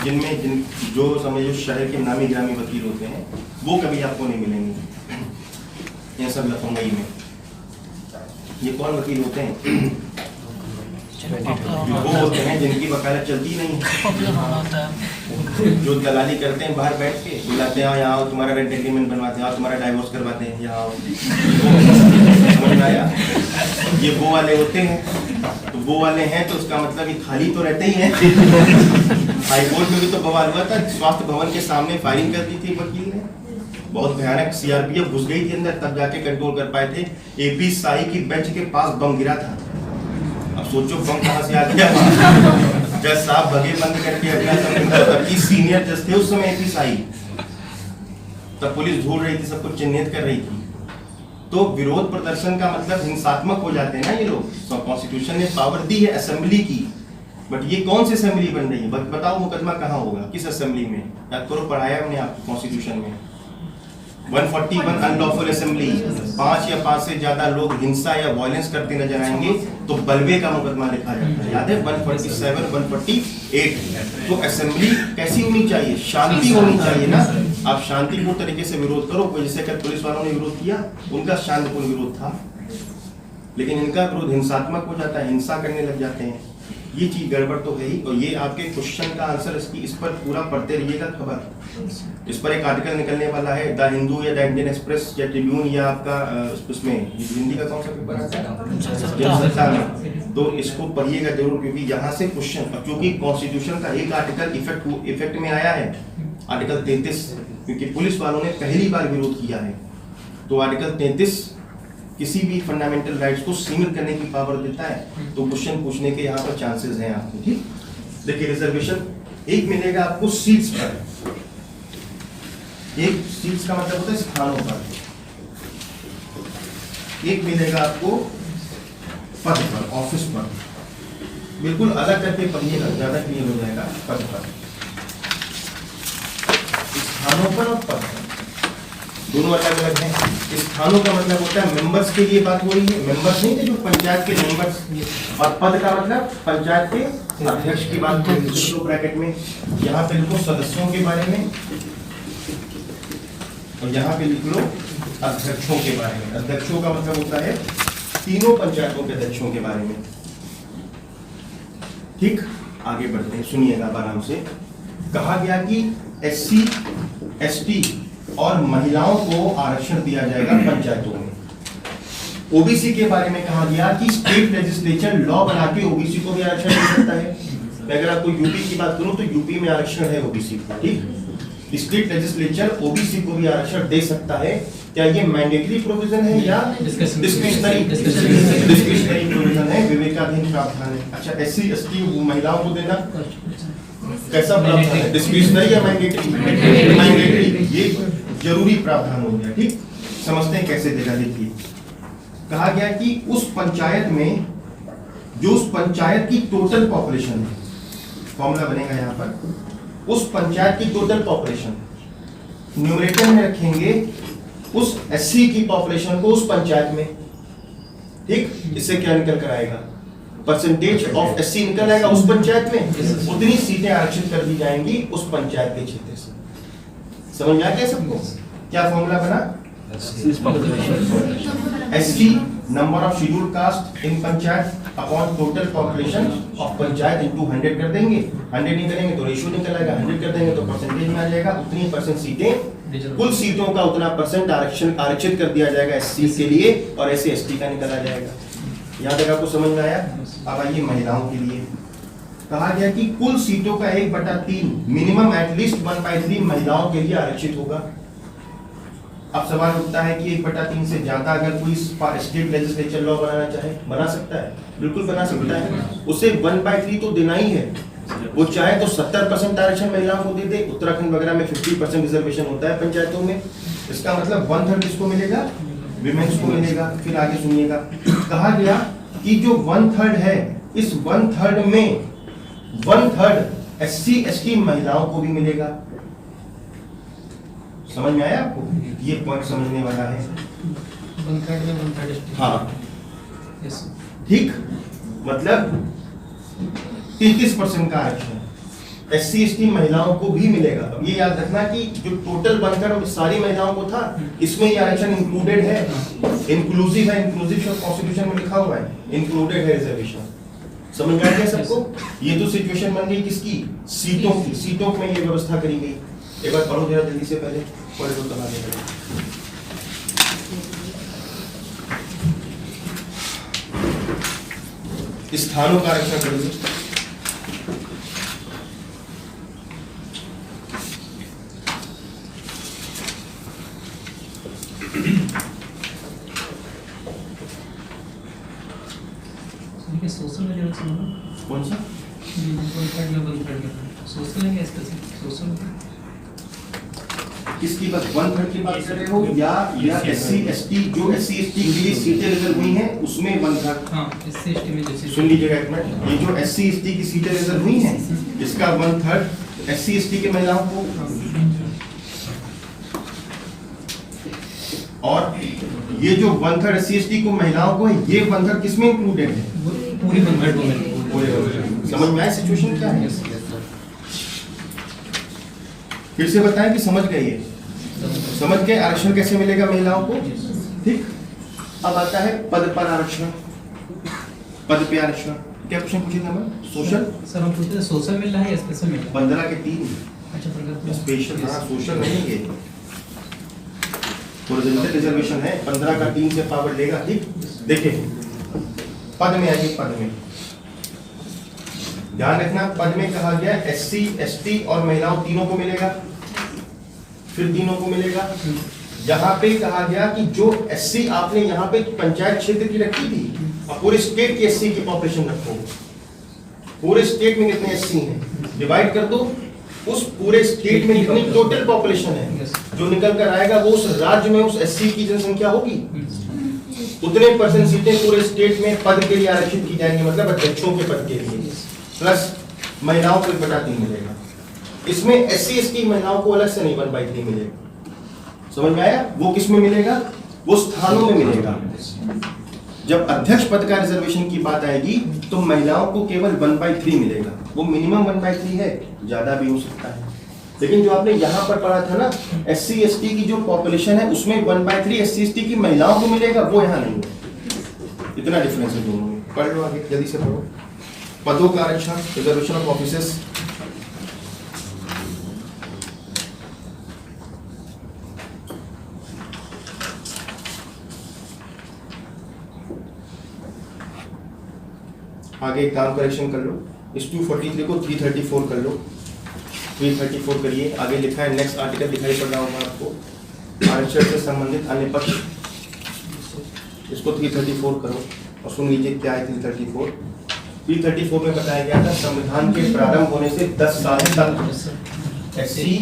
Speaker 1: जिनमें जो समझो शहर के नामी ग्रामी वकील होते हैं, वो कभी आपको नहीं मिलेंगे ये सब लफंगई में। ये कौन वकील होते हैं? वो होते हैं जिनकी वकालत चलती नहीं है, जो दलाली करते हैं बाहर बैठ के, बुलाते हैं यहाँ तुम्हारा रेंट एग्रीमेंट बनवाते हैं, तुम्हारा डाइवोर्स करवाते हैं, यहाँ समझ में आया? ये वो वाले होते हैं। तो वो वाले हैं तो उसका मतलब ये खाली तो रहते ही हैं। हाई कोर्ट में भी तो बवाल हुआ था, स्वास्थ्य भवन के सामने फायरिंग कर दी थी वकील ने, बहुत भयानक। सीआरपीएफ घुस गई थी अंदर, तब जाके कंट्रोल कर पाए थे। एपी साई की बेंच के पास बम गिरा था। अब सोचो बम कहाँ से आ गया। जज साहब भगे बंद करके, अगला समय सीनियर जज थे उस समय एपी साई, तब पुलिस ढूंढ रही थी, सबको चिन्हित कर रही थी। तो विरोध प्रदर्शन का मतलब हिंसात्मक हो जाते हैं ना ये लोग। कॉन्स्टिट्यूशन ने पावर दी है असेंबली की, बट ये कौन सी असेंबली बन रही है? बताओ मुकदमा कहाँ होगा, किस असेंबली में? याद करो, पढ़ाया हमने आपको कॉन्स्टिट्यूशन में। 141 अनलॉफुल असेंबली, 5 या 5 से ज्यादा लोग हिंसा या वायलेंस करते नजर आएंगे तो बलवे का मुकदमा लिखा जाता है। याद है 147, 148। तो असेंबली कैसी होनी चाहिए? शांति होनी चाहिए ना। आप शांतिपूर्ण तरीके से विरोध करो। जैसे कि पुलिस वालों ने विरोध किया, उनका शांतिपूर्ण विरोध था, लेकिन इनका विरोध हिंसात्मक हो जाता है, हिंसा करने लग जाते हैं। ये चीज गड़बड़ तो है ही। और ये आपके क्वेश्चन का आंसर इस पर पूरा पढ़ते रहिएगा खबर। इस पर एक आर्टिकल निकलने वाला है, द हिंदू या द इंडियन एक्सप्रेस या ट्रिब्यून या आपका उसमें हिंदी का कौन सा पेपर आता है, जनसत्ता में। तो इसको पढ़िएगा जरूर, क्योंकि यहाँ से क्वेश्चन, क्योंकि कॉन्स्टिट्यूशन का एक आर्टिकल इफेक्ट में आया है, आर्टिकल 33, क्योंकि पुलिस वालों ने पहली बार विरोध किया है। तो आर्टिकल 33 किसी भी फंडामेंटल राइट्स को सीमित करने की पावर देता है। तो क्वेश्चन पूछने के यहाँ पर चांसेस हैं आपको। ठीक, देखिए रिजर्वेशन एक मिलेगा आपको सीट्स पर। एक सीट्स का मतलब होता है स्थानों पर। एक मिलेगा आपको पद पर, ऑफिस पर। बिल्कुल अलग करके पढ़िएगा, ज्यादा क्लियर हो जाएगा। पद पर, स्थानों पर और पद पर दोनों अलग अलग हैं। स्थानों का मतलब होता है मेंबर्स के लिए बात हो रही है, मेंबर्स नहीं थे जो पंचायत के मेंबर्स, और पद का मतलब पंचायत के अध्यक्ष की बात हो रही है। ब्रैकेट में यहाँ पे लिखो सदस्यों के बारे में, और यहाँ पे लिख लो अध्यक्षों के बारे में। अध्यक्षों का मतलब होता है तीनों पंचायतों के अध्यक्षों के बारे में। ठीक, आगे बढ़ते हैं, सुनिएगा आराम से। कहा गया कि SC, ST और महिलाओं को आरक्षण दिया जाएगा पंचायतों में। ओबीसी के बारे में कहा गया कि स्टेट लेजिस्लेचर लॉ बना के ओबीसी को भी आरक्षण दे सकता है। अगर आपको यूपी की बात करूं तो यूपी में आरक्षण है ओबीसी को। ठीक, स्टेट लेजिस्लेचर ओबीसी को भी आरक्षण दे सकता है। क्या ये मैंडेटरी प्रोविजन है या डिस्क्रिशनरी प्रोविजन है? विवेकाधीन प्रावधान है। अच्छा, SC, ST महिलाओं को देना कैसा प्रावधान है? डिस्क्रिशनरी या मैंडेटरी? मैंडेटरी, ये जरूरी प्रावधान हो गया। ठीक, समझते हैं कैसे देगा। देखिए, कहा गया कि उस पंचायत में जो उस पंचायत की टोटल पॉपुलेशन है, फॉर्मूला बनेगा यहाँ पर, उस पंचायत की टोटल पॉपुलेशन न्यूमरेटर में रखेंगे उस SC की पॉपुलेशन को उस पंचायत में। ठीक, इससे क्या निकल कर आएगा? परसेंटेज ऑफ एससी निकल आएगा उस पंचायत में, उतनी सीटें आरक्षित कर दी जाएंगी उस पंचायत के क्षेत्र से। समझ आ गया सबको? क्या फॉर्मूला बना? SC number of schedule caste in panchayat upon total population of panchayat into 100 कर देंगे। 100 नहीं करेंगे तो रेशियो निकल आएगा, 100 कर देंगे तो परसेंटेज में आ जाएगा, उतनी परसेंट सीटें, कुल सीटों का उतना परसेंट आरक्षित कर दिया जाएगा एससी के लिए, और ऐसे एसटी का निकल आ जाएगा। यहाँ तक आपको समझ में आया? अब आइए महिलाओं के लिए। कहा गया कि कुल सीटों का 1/3 मिनिमम एटलीस्ट 1/3 महिलाओं के लिए आरक्षित होगा। अब सवाल उठता है कि 1/3 से ज्यादा अगर कोई स्टेट लेजिस्लेचर लॉ बनाना चाहे, बना सकता है? बिल्कुल बना सकता है। उसे 1/3 तो देना ही है। वो चाहे तो 70% आरक्षण महिलाओं को दे दे। उत्तराखंड वगैरह में 50% रिजर्वेशन होता है पंचायतों में। इसका मतलब 1/3 किसको मिलेगा? विमेन्स को मिलेगा। फिर आगे सुनिएगा, कहा गया कि जो 1/3 है, इस 1/3 में 1/3 एससी एसटी महिलाओं को भी मिलेगा। समझ में आया आपको? ये पॉइंट समझने वाला है।
Speaker 3: 1/3 में 1/3 ST।
Speaker 1: हाँ
Speaker 3: यस
Speaker 1: ठीक, मतलब 33% का आरक्षण एससी एसटी महिलाओं को भी मिलेगा। अब ये याद रखना कि जो टोटल बनकर सारी महिलाओं को था, इसमें ये आरक्षण इंक्लूडेड है, इंक्लूसिव है। इंक्लूसिव कॉन्स्टिट्यूशन में लिखा हुआ है, इंक्लूडेड है रिजर्वेशन। समझ में आ गया सबको? ये तो सिचुएशन बन गई किसकी? सीटों की। सीटों में ये व्यवस्था करी गई। एक बार पढ़ो जरा जल्दी से, पहले पढ़े तो तब आगे बढ़ो। स्थानों का आरक्षण करिए।
Speaker 3: सोशल में जो
Speaker 1: कौन सा?
Speaker 3: 1/3 में 1/3 सोशल है क्या? सोशल
Speaker 1: किसकी बात? 1/3 की बात कर रहे हो या एससी एसटी? जो एससी एसटी के लिए सीटें रिजर्व हुई हैं उसमें 1/3।
Speaker 3: हाँ, एससी एसटी में जैसे
Speaker 1: सुन लीजिएगा एक मिनट, ये जो एससी एसटी की सीटें रिजर्व हुई हैं, इसका 1/3 एससी एसटी के महिलाओं को, और ये जो 1/3 एससी एसटी को महिलाओं को है, ये 1/3 किसमें इंक्लूडेड है?
Speaker 3: पूरी 1/3 वुमेन।
Speaker 1: समझ में आया सिचुएशन क्या है? फिर से बताएं कि समझ गए? ये समझ गए आरक्षण कैसे मिलेगा महिलाओं को? ठीक। अब आता है पद पर आरक्षण। पद पे आरक्षण क्या क्वेश्चन पूछे थे हम? सोशल
Speaker 3: सर हम पूछते हैं सोशल मिल रहा है या स्पेशल मिल रहा है?
Speaker 1: 15 के 3।
Speaker 3: अच्छा, प्रकार
Speaker 1: स्पेशल, हाँ सोशल नहीं है, हॉरिजॉन्टल रिजर्वेशन है। 15 का 3 से पावर लेगा। ठीक, देखिए पद में आइए। पद में ध्यान रखना, पद में कहा गया एससी एसटी और महिलाओं तीनों को मिलेगा, फिर तीनों को मिलेगा। यहाँ पे कहा गया कि जो एससी आपने यहाँ पे पंचायत क्षेत्र की रखी थी, अब पूरे स्टेट की एससी की पॉपुलेशन रखो। पूरे स्टेट में कितने एससी हैं डिवाइड कर दो, उस पूरे स्टेट में कितनी टोटल पॉपुलेशन है जो निकल कर आएगा, वो उस राज्य में उस एससी की जनसंख्या होगी। उतने परसेंट सीटें पूरे स्टेट में पद के लिए आरक्षित की जाएंगी, मतलब अध्यक्षों के पद के लिए, प्लस महिलाओं को 1/3 मिलेगा। इसमें एससी एसटी महिलाओं को अलग से नहीं 1/3 मिलेगा। समझ में आया? वो किस में मिलेगा? वो स्थानों में मिलेगा। जब अध्यक्ष पद का रिजर्वेशन की बात आएगी तो महिलाओं को केवल 1/3 मिलेगा। वो मिनिमम 1/3 है, ज्यादा भी हो सकता है। लेकिन जो आपने यहाँ पर पढ़ा था ना, एससी एसटी की जो पॉपुलेशन है उसमें 1/3 एससी एसटी की महिलाओं को मिलेगा, वो यहाँ नहीं है। इतना डिफरेंस है दोनों में। पढ़ लो आगे, जल्दी से पढ़ो। पदों का आरक्षण, रिजर्वेशन ऑफ ऑफिसेस। आगे एक काम करेक्शन कर लो, इस 243 को 334 कर लो। 334 करिए। आगे लिखा है नेक्स्ट आर्टिकल दिखाई पड़ रहा होगा आपको, आरक्षण से संबंधित अन्य पक्ष। इसको 334 करो और सुन लीजिए क्या है 334। 334 में बताया गया था संविधान के प्रारंभ होने से 10 साल तक एससी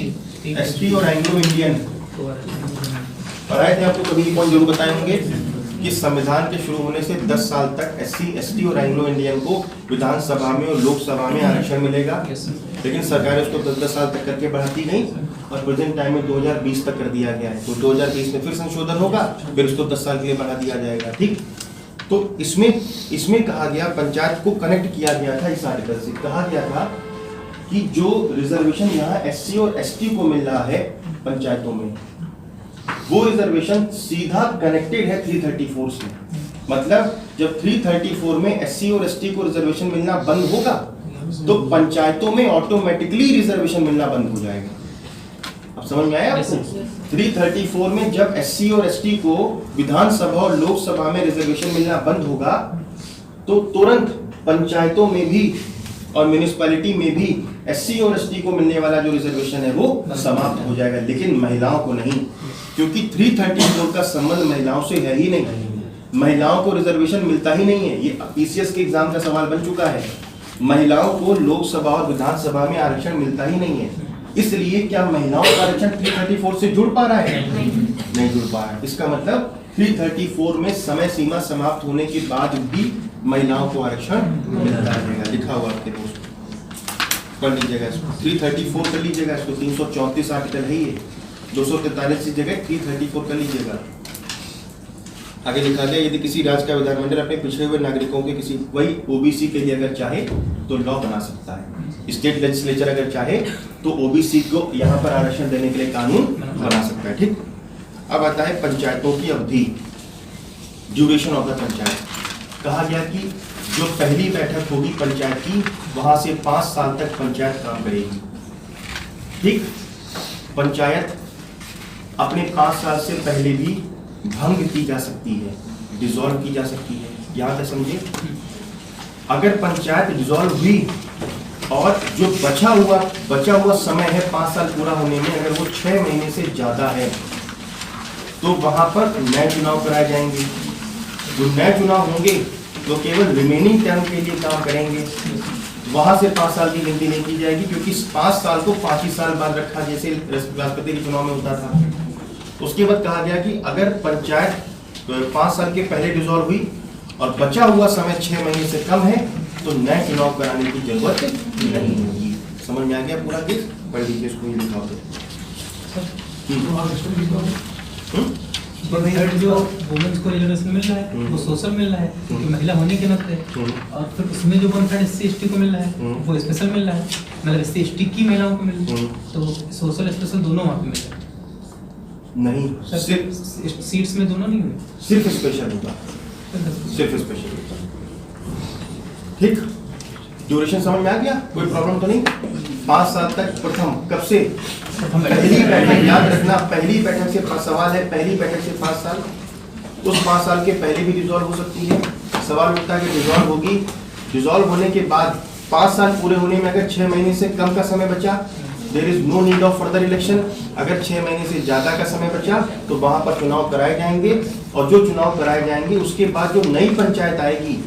Speaker 1: एसटी और एंग्लो इंडियन पढ़ाए थे आपको, कभी पॉइंट जरूर बताए होंगे कि संविधान के शुरू होने से 10 साल तक एससी एसटी और एंग्लो इंडियन को विधानसभा में और लोकसभा में आरक्षण मिलेगा। लेकिन सरकार उसको 10-10 साल तक करके बढ़ाती गई और प्रेजेंट टाइम में 2020 तक कर दिया गया है। तो 2020 में फिर संशोधन होगा, फिर उसको 10 साल के लिए बढ़ा दिया जाएगा। ठीक, तो इसमें कहा गया, पंचायत को कनेक्ट किया गया था इस आर्टिकल से, कहा गया था कि जो रिजर्वेशन यहाँ एससी और एसटी को मिल रहा है पंचायतों में, वो रिजर्वेशन सीधा कनेक्टेड है 334 से। मतलब जब 334 में एससी और एसटी को रिजर्वेशन मिलना बंद होगा तो पंचायतों में ऑटोमेटिकली रिजर्वेशन मिलना बंद हो जाएगा। अब समझ में आया आपको? 334 में जब एससी और एसटी को विधानसभा और लोकसभा में रिजर्वेशन मिलना बंद होगा तो तुरंत पंचायतों में भी और म्युनिसिपैलिटी में भी एससी और एसटी को मिलने वाला जो रिजर्वेशन है वो समाप्त हो जाएगा, लेकिन महिलाओं को नहीं, क्योंकि 334 का संबंध महिलाओं से है ही नहीं। महिलाओं को रिजर्वेशन मिलता ही नहीं है, ये पीसीएस के एग्जाम का सवाल बन चुका है। महिलाओं को लोकसभा और विधानसभा में आरक्षण मिलता ही नहीं है, इसलिए क्या महिलाओं का आरक्षण 334 से जुड़ पा रहा है? नहीं जुड़ पा रहा है। इसका मतलब 334 में समय सीमा समाप्त होने के बाद भी महिलाओं को आरक्षण मिलता रहेगा। लिखा हुआ आपके दोस्त, पढ़ लीजिएगा इसको, 334 कर लीजिएगा इसको, 334 आर्टिकल है ये, 243 की जगह 334 कर लीजिएगा। आगे लिखा गया, यदि किसी राज्य का विधानमंडल अपने पिछड़े हुए नागरिकों के किसी वही ओबीसी के लिए अगर चाहे तो लॉ बना सकता है। स्टेट लेजिस्लेचर अगर चाहे तो ओबीसी को यहाँ पर आरक्षण देने के लिए कानून बना सकता है। ठीक, अब आता है पंचायतों की अवधि, ड्यूरेशन ऑफ द पंचायत। कहा गया कि जो पहली बैठक होगी पंचायत की, वहां से 5 साल तक पंचायत काम करेगी। ठीक, पंचायत अपने 5 साल से पहले भी भंग की जा सकती है, डिसॉल्व की जा सकती है। यहाँ तक समझे, अगर पंचायत डिसॉल्व हुई और जो बचा हुआ समय है 5 साल पूरा होने में, अगर वो 6 महीने से ज्यादा है तो वहां पर नए चुनाव कराए जाएंगे। जो नए चुनाव होंगे तो केवल रिमेनिंग टर्म के लिए काम करेंगे, वहां से 5 साल की गिनती नहीं की जाएगी, क्योंकि 5 साल को 5 ही साल बाद रखा, जैसे राष्ट्रपति के चुनाव में होता था। उसके बाद कहा गया कि अगर पंचायत 5 साल के पहले डिसॉल्व हुई और बचा हुआ समय 6 महीने से कम है तो नए चुनाव कराने की जरूरत नहीं होगी। समझ में आ गया पूरा केस? पढ़ लीजिए इसको, ये लिखा होता
Speaker 3: जो वुमेन्स को रिजर्वेशन मिल रहा है वो सोशल मिल रहा है क्योंकि महिला होने के नाते, और फिर उसमें जो 1/3 SC/ST को मिल रहा है वो स्पेशल मिल रहा है, मतलब SC/ST की महिलाओं को मिल रहा है, तो सोशल स्पेशल दोनों वहाँ पे मिल रहा है।
Speaker 1: नहीं,
Speaker 3: सिर्फ सीट्स में दोनों नहीं हुए,
Speaker 1: सिर्फ स्पेशल होगा, सिर्फ स्पेशल होगा। ठीक, ड्यूरेशन समझ में आ गया? कोई प्रॉब्लम तो नहीं? 5 साल तक प्रथम, कब से? पहली बैठक, याद रखना, पहली बैठक से सवाल है, पहली बैठक से 5 साल। उस 5 साल के पहले भी डिसॉल्व हो सकती है। सवाल उठता है कि डिसॉल्व होगी, डिसॉल्व होने के बाद 5 साल पूरे होने में अगर 6 महीने से कम का समय बचा, there is no need of further election. अगर 6 महीने से ज्यादा का समय बचा तो वहां पर चुनाव कराए जाएंगे, और जो चुनाव कराए जाएंगे उसके बाद जो नई पंचायत आएगी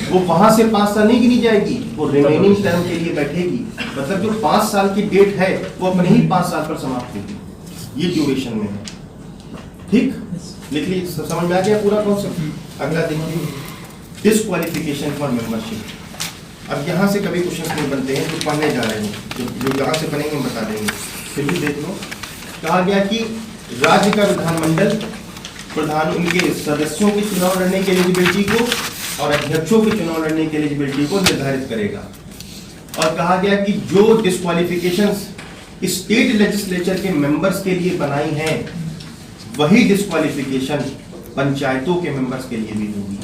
Speaker 1: वो वहां से 5 साल नहीं गिनी जाएगी, वो रिमेनिंग टर्म के लिए बैठेगी। मतलब जो 5 साल की डेट है वो अपने ही 5 साल पर समाप्त होगी। ये ड्यूरेशन में है। ठीक, लिख लीजिए, समझ में आ गया पूरा कॉन्सेप्ट? अगला देखिए, डिस्क्वालिफिकेशन फॉर मेंबरशिप। अब यहाँ से कभी क्वेश्चन नहीं बनते हैं, जो पढ़ने जा रहे हैं, जो जहाँ से बनेंगे हम बता देंगे, फिर भी देख लो। कहा गया कि राज्य का विधानमंडल प्रधान उनके सदस्यों के चुनाव लड़ने की एलिजिबिलिटी को और अध्यक्षों के चुनाव लड़ने की एलिजिबिलिटी को निर्धारित करेगा। और कहा गया कि जो डिस्क्वालिफिकेशंस स्टेट लेजिस्लेचर के मेंबर्स के लिए बनाई हैं, वही डिस्क्वालिफिकेशन पंचायतों के मेंबर्स के लिए भी होगी।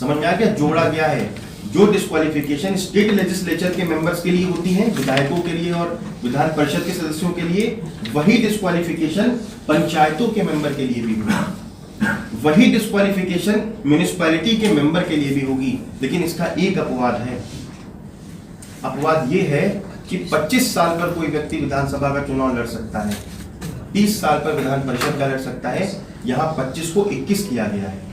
Speaker 1: समझ में आ गया? जोड़ा गया है, जो डिस्क्वालिफिकेशन स्टेट लेजिस्लेचर के मेंबर्स के लिए होती है, विधायकों के लिए और विधान परिषद के सदस्यों के लिए, वही डिस्क्वालिफिकेशन पंचायतों के मेंबर के लिए भी होगी। वही डिस्क्वालिफिकेशन म्युनिसिपैलिटी के मेंबर के लिए भी होगी। लेकिन इसका एक अपवाद है। अपवाद ये है कि 25 साल पर कोई व्यक्ति विधानसभा का चुनाव लड़ सकता है, 30 साल पर विधान परिषद का लड़ सकता है। यहाँ 25 को 21 किया गया है।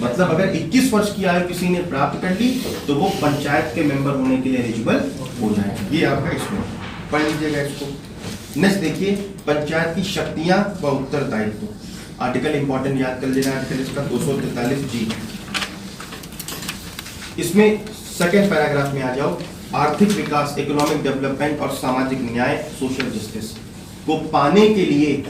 Speaker 1: मतलब अगर 21 वर्ष की आयु किसी ने प्राप्त कर ली तो वो पंचायत के मेंबर होने के लिए एलिजिबल हो जाएंगे। ये आपका इसमें पढ़ लीजिएगा इसको। नेक्स्ट देखिए, पंचायत की शक्तियां व उत्तरदायित्व। आर्टिकल इंपॉर्टेंट याद कर लेना, आर्टिकल इसका 243G। इसमें सेकेंड पैराग्राफ में आ जाओ। आर्थिक विकास, इकोनॉमिक डेवलपमेंट और सामाजिक न्याय, सोशल जस्टिस को पाने के लिए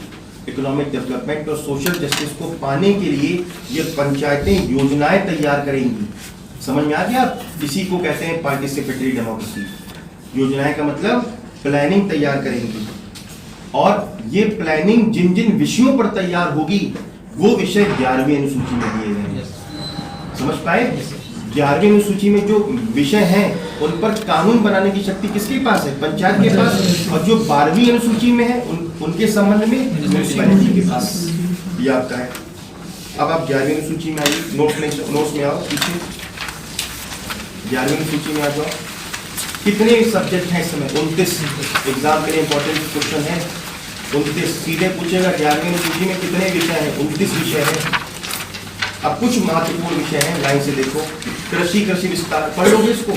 Speaker 1: इकोनॉमिक डेवलपमेंट और सोशल जस्टिस को पाने के लिए ये पंचायतें योजनाएं तैयार करेंगी। समझ में आ गया? इसी को कहते हैं पार्टिसिपेटरी डेमोक्रेसी। योजनाएं का मतलब प्लानिंग तैयार करेंगी, और ये प्लानिंग जिन जिन विषयों पर तैयार होगी वो विषय 11वीं अनुसूची में दिए गए हैं। समझ पाए? 11वीं अनुसूची में जो विषय हैं उन पर कानून बनाने की शक्ति किसके पास है? पंचायत के पास। और जो 12वीं अनुसूची में है उनके संबंध में म्युनिसिपैलिटी के पास। ये आपका है। अब आप 11वीं अनुसूची में आइए, नोट्स में आओ पीछे। 11वीं अनुसूची में आ जाओ। कितने सब्जेक्ट हैं इस समय? 29। एग्जाम के लिए इंपॉर्टेंट क्वेश्चन है। 29 सीधे पूछेगा 11वीं अनुसूची में कितने विषय हैं? 29 विषय हैं। अब कुछ महत्वपूर्ण विषय हैं, लाइन से देखो। कृषि विस्तार पढ़ लोगे इसको?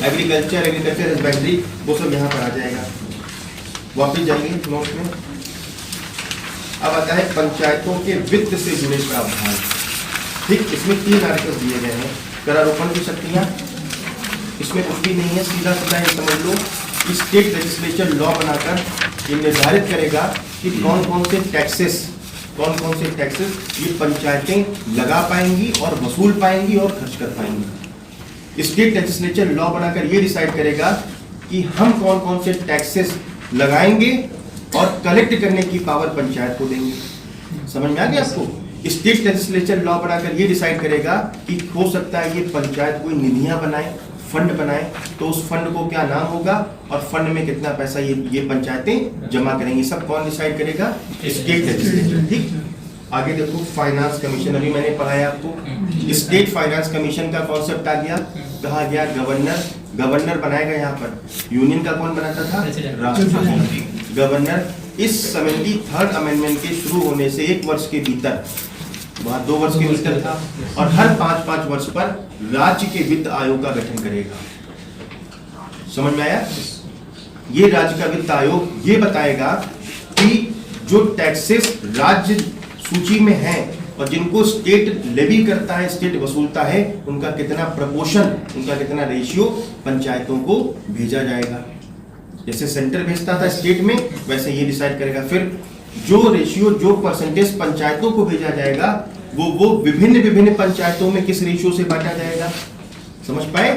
Speaker 1: एग्रीकल्चर हस्बेंड्री वो सब यहाँ पर आ जाएगा। वापिस जाइए नोट में। अब आता है पंचायतों के वित्त से जुड़े प्रावधान। ठीक, इसमें 3 आर्टिकल दिए गए हैं। करारोपण की शक्तियां, इसमें कुछ भी नहीं है, सीधा सीधा ये समझ लो। स्टेट लेजिस्लेचर लॉ बनाकर ये निर्धारित करेगा कि कौन कौन से टैक्सेस ये पंचायतें लगा पाएंगी और वसूल पाएंगी और खर्च कर पाएंगी। स्टेट लेजिस्लेचर लॉ बनाकर ये डिसाइड करेगा कि हम कौन कौन से टैक्सेस लगाएंगे और कलेक्ट करने की पावर पंचायत को देंगे। समझ में आ गया आपको? स्टेट लेजिस्लेचर लॉ बनाकर ये डिसाइड करेगा कि हो सकता है ये पंचायत कोई निधियां बनाए, फंड बनाए, तो उस फंड को क्या नाम होगा और फंड में कितना पैसा ये पंचायतें जमा करेंगी। सब कौन डिसाइड करेगा? State legislature. ठीक, आगे देखो फाइनेंस कमीशन। अभी मैंने पढ़ाया आपको। स्टेट फाइनेंस कमीशन का कॉन्सेप्ट आ गया। कहा गया गवर्नर बनाएगा। यहाँ पर यूनियन का कौन बनाता था? राष्ट्रपति। गवर्नर इस संबंधी 3rd अमेंडमेंट के शुरू होने से 1 वर्ष के भीतर, वहाँ 2 वर्ष के भीतर था, और हर 5-5 वर्ष पर राज्य के वित्त आयोग का गठन करेगा। समझ में आया? ये राज्य का वित्त आयोग ये बताएगा कि जो टैक्सेस राज्य सूची में हैं और जिनको स्टेट लेवी करता है, स्टेट वसूलता है, उनका कितना प्रपोर्शन, उनका कितना रेशियो पंचायतों को भेजा जाएगा। जैसे सेंटर भेजता था स्टेट में, वैसे ये डिसाइड करेगा। फिर जो रेशियो, जो परसेंटेज पंचायतों को भेजा जाएगा वो विभिन्न पंचायतों में किस रेशियो से बांटा जाएगा। समझ पाए?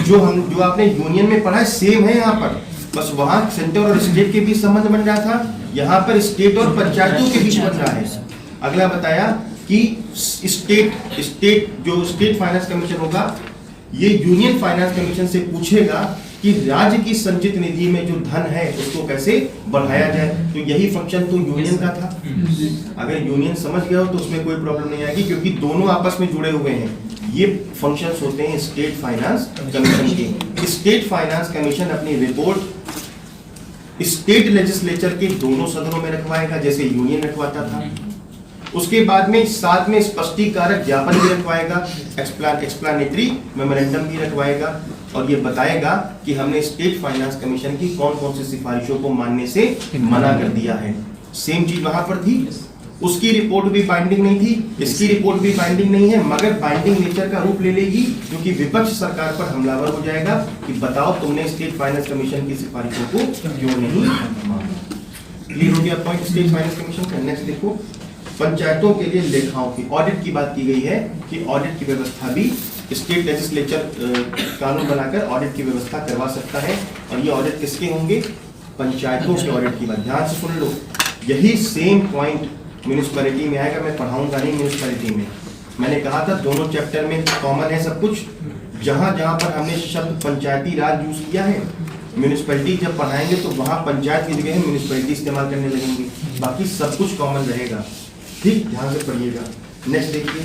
Speaker 1: जो आपने यूनियन में पढ़ा है सेम है यहाँ पर, बस वहां सेंटर और स्टेट के बीच संबंध बन रहा था, यहाँ पर स्टेट और पंचायतों के बीच बन रहा है। अगला बताया कि स्टेट फाइनेंस कमीशन होगा, ये यूनियन फाइनेंस कमीशन से पूछेगा कि राज्य की संचित निधि में जो धन है उसको कैसे बढ़ाया जाए। तो यही फंक्शन तो यूनियन का था। अगर यूनियन समझ गया हो तो उसमें कोई प्रॉब्लम नहीं आएगी, क्योंकि दोनों आपस में जुड़े हुए हैं। ये फंक्शंस होते हैं स्टेट फाइनेंस कमीशन के। स्टेट फाइनेंस कमीशन अपनी रिपोर्ट स्टेट लेजिस्लेचर के दोनों सदनों में रखवाएगा, जैसे यूनियन रखवाता था। उसके बाद में साथ में स्पष्टीकारक ज्ञापन भी रखवाएगा, एक्सप्लानेटरी मेमोरेंडम भी रखवाएगा, और ये बताएगा कि हमने स्टेट फाइनेंस कमीशन की कौन कौन सी सिफारिशों को मानने से मना कर दिया है। सेम चीज वहां पर थी। उसकी रिपोर्ट भी बाइंडिंग नहीं थी, इसकी रिपोर्ट भी बाइंडिंग नहीं है, मगर बाइंडिंग नेचर का रूप ले लेगी, क्योंकि विपक्ष सरकार पर हमलावर हो जाएगा कि बताओ तुमने स्टेट फाइनेंस कमीशन की सिफारिशों को क्यों नहीं माना। क्लियर हो गया पॉइंट स्टेट फाइनेंस कमीशन का। नेक्स्ट देखो, पंचायतों के लिए लेखाओं की ऑडिट की बात की गई है कि ऑडिट की व्यवस्था भी स्टेट लेजिस्लेचर कानून बनाकर ऑडिट की व्यवस्था करवा सकता है। और ये ऑडिट किसके होंगे? पंचायतों के ऑडिट की बात ध्यान से सुन लो। यही सेम पॉइंट म्यूनिसिपैलिटी में आएगा, मैं पढ़ाऊंगा नहीं म्यूनिसिपैलिटी में। मैंने कहा था दोनों चैप्टर में कॉमन है सब कुछ। जहां जहां पर हमने शब्द पंचायती राज यूज किया है, म्यूनिसिपैलिटी जब पढ़ाएंगे तो वहां पंचायत की जगह म्यूनिसिपैलिटी इस्तेमाल करने लगेंगे। बाकी सब कुछ कॉमन रहेगा। ठीक, ध्यान से पढ़िएगा। नेक्स्ट देखिए,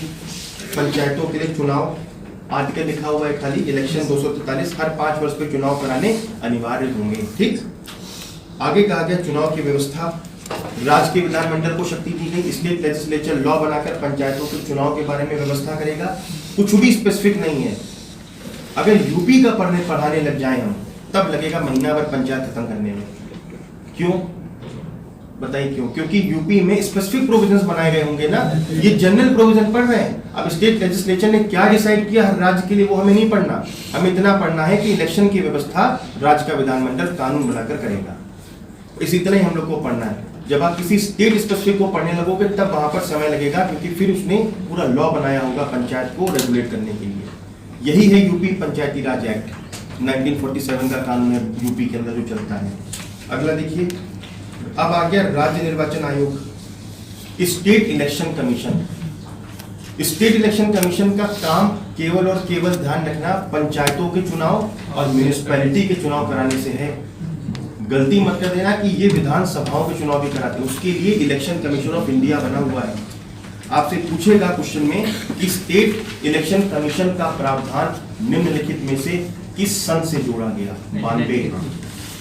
Speaker 1: पंचायतों के लिए चुनाव आर्टिकल लिखा हुआ है खाली, इलेक्शन 243 हर 5 वर्ष पे चुनाव कराने अनिवार्य होंगे। ठीक, आगे कहा गया चुनाव की व्यवस्था, राज्य के विधानमंडल को शक्ति दी गई, इसलिए लेजिस्लेचर लॉ बनाकर पंचायतों के चुनाव के बारे में व्यवस्था करेगा। कुछ भी स्पेसिफिक नहीं है। अगर यूपी का पढ़ाने लग जाए हम, तब लगेगा महीना भर पंचायत खत्म करने में। क्यों बताइए क्यों? क्योंकि यूपी में स्पेसिफिक प्रोविजंस बनाए गए होंगे ना, ये जनरल प्रोविजन पढ़ रहे हैं। अब स्टेट लेजिस्लेचर ने क्या डिसाइड किया हर राज्य के लिए वो हमें नहीं पढ़ना, हमें इतना पढ़ना है कि इलेक्शन की व्यवस्था राज्य का विधानमंडल कानून बनाकर करेगा। इस इतना ही हम लोग को पढ़ना है। जब आप किसी स्टेट स्पेसिफिक को पढ़ने लगोगे तब वहां पर समय लगेगा, क्योंकि फिर उसने पूरा लॉ बनाया होगा पंचायत को रेगुलेट करने के लिए। यही है यूपी पंचायती राज एक्ट 1947 का कानून है यूपी के अंदर जो चलता है। अगला देखिए, अब आ गया राज्य निर्वाचन आयोग, state election commission. State election commission का काम केवल और केवल ध्यान रखना पंचायतों के चुनाव और म्यूनिसिपैलिटी के चुनाव कराने से है। गलती मत कर देना कि ये विधानसभाओं के चुनाव भी कराते हैं, उसके लिए इलेक्शन कमीशन ऑफ इंडिया बना हुआ है। आपसे पूछेगा क्वेश्चन में कि स्टेट इलेक्शन कमीशन का प्रावधान निम्नलिखित में से किस सन से जोड़ा गया? 92।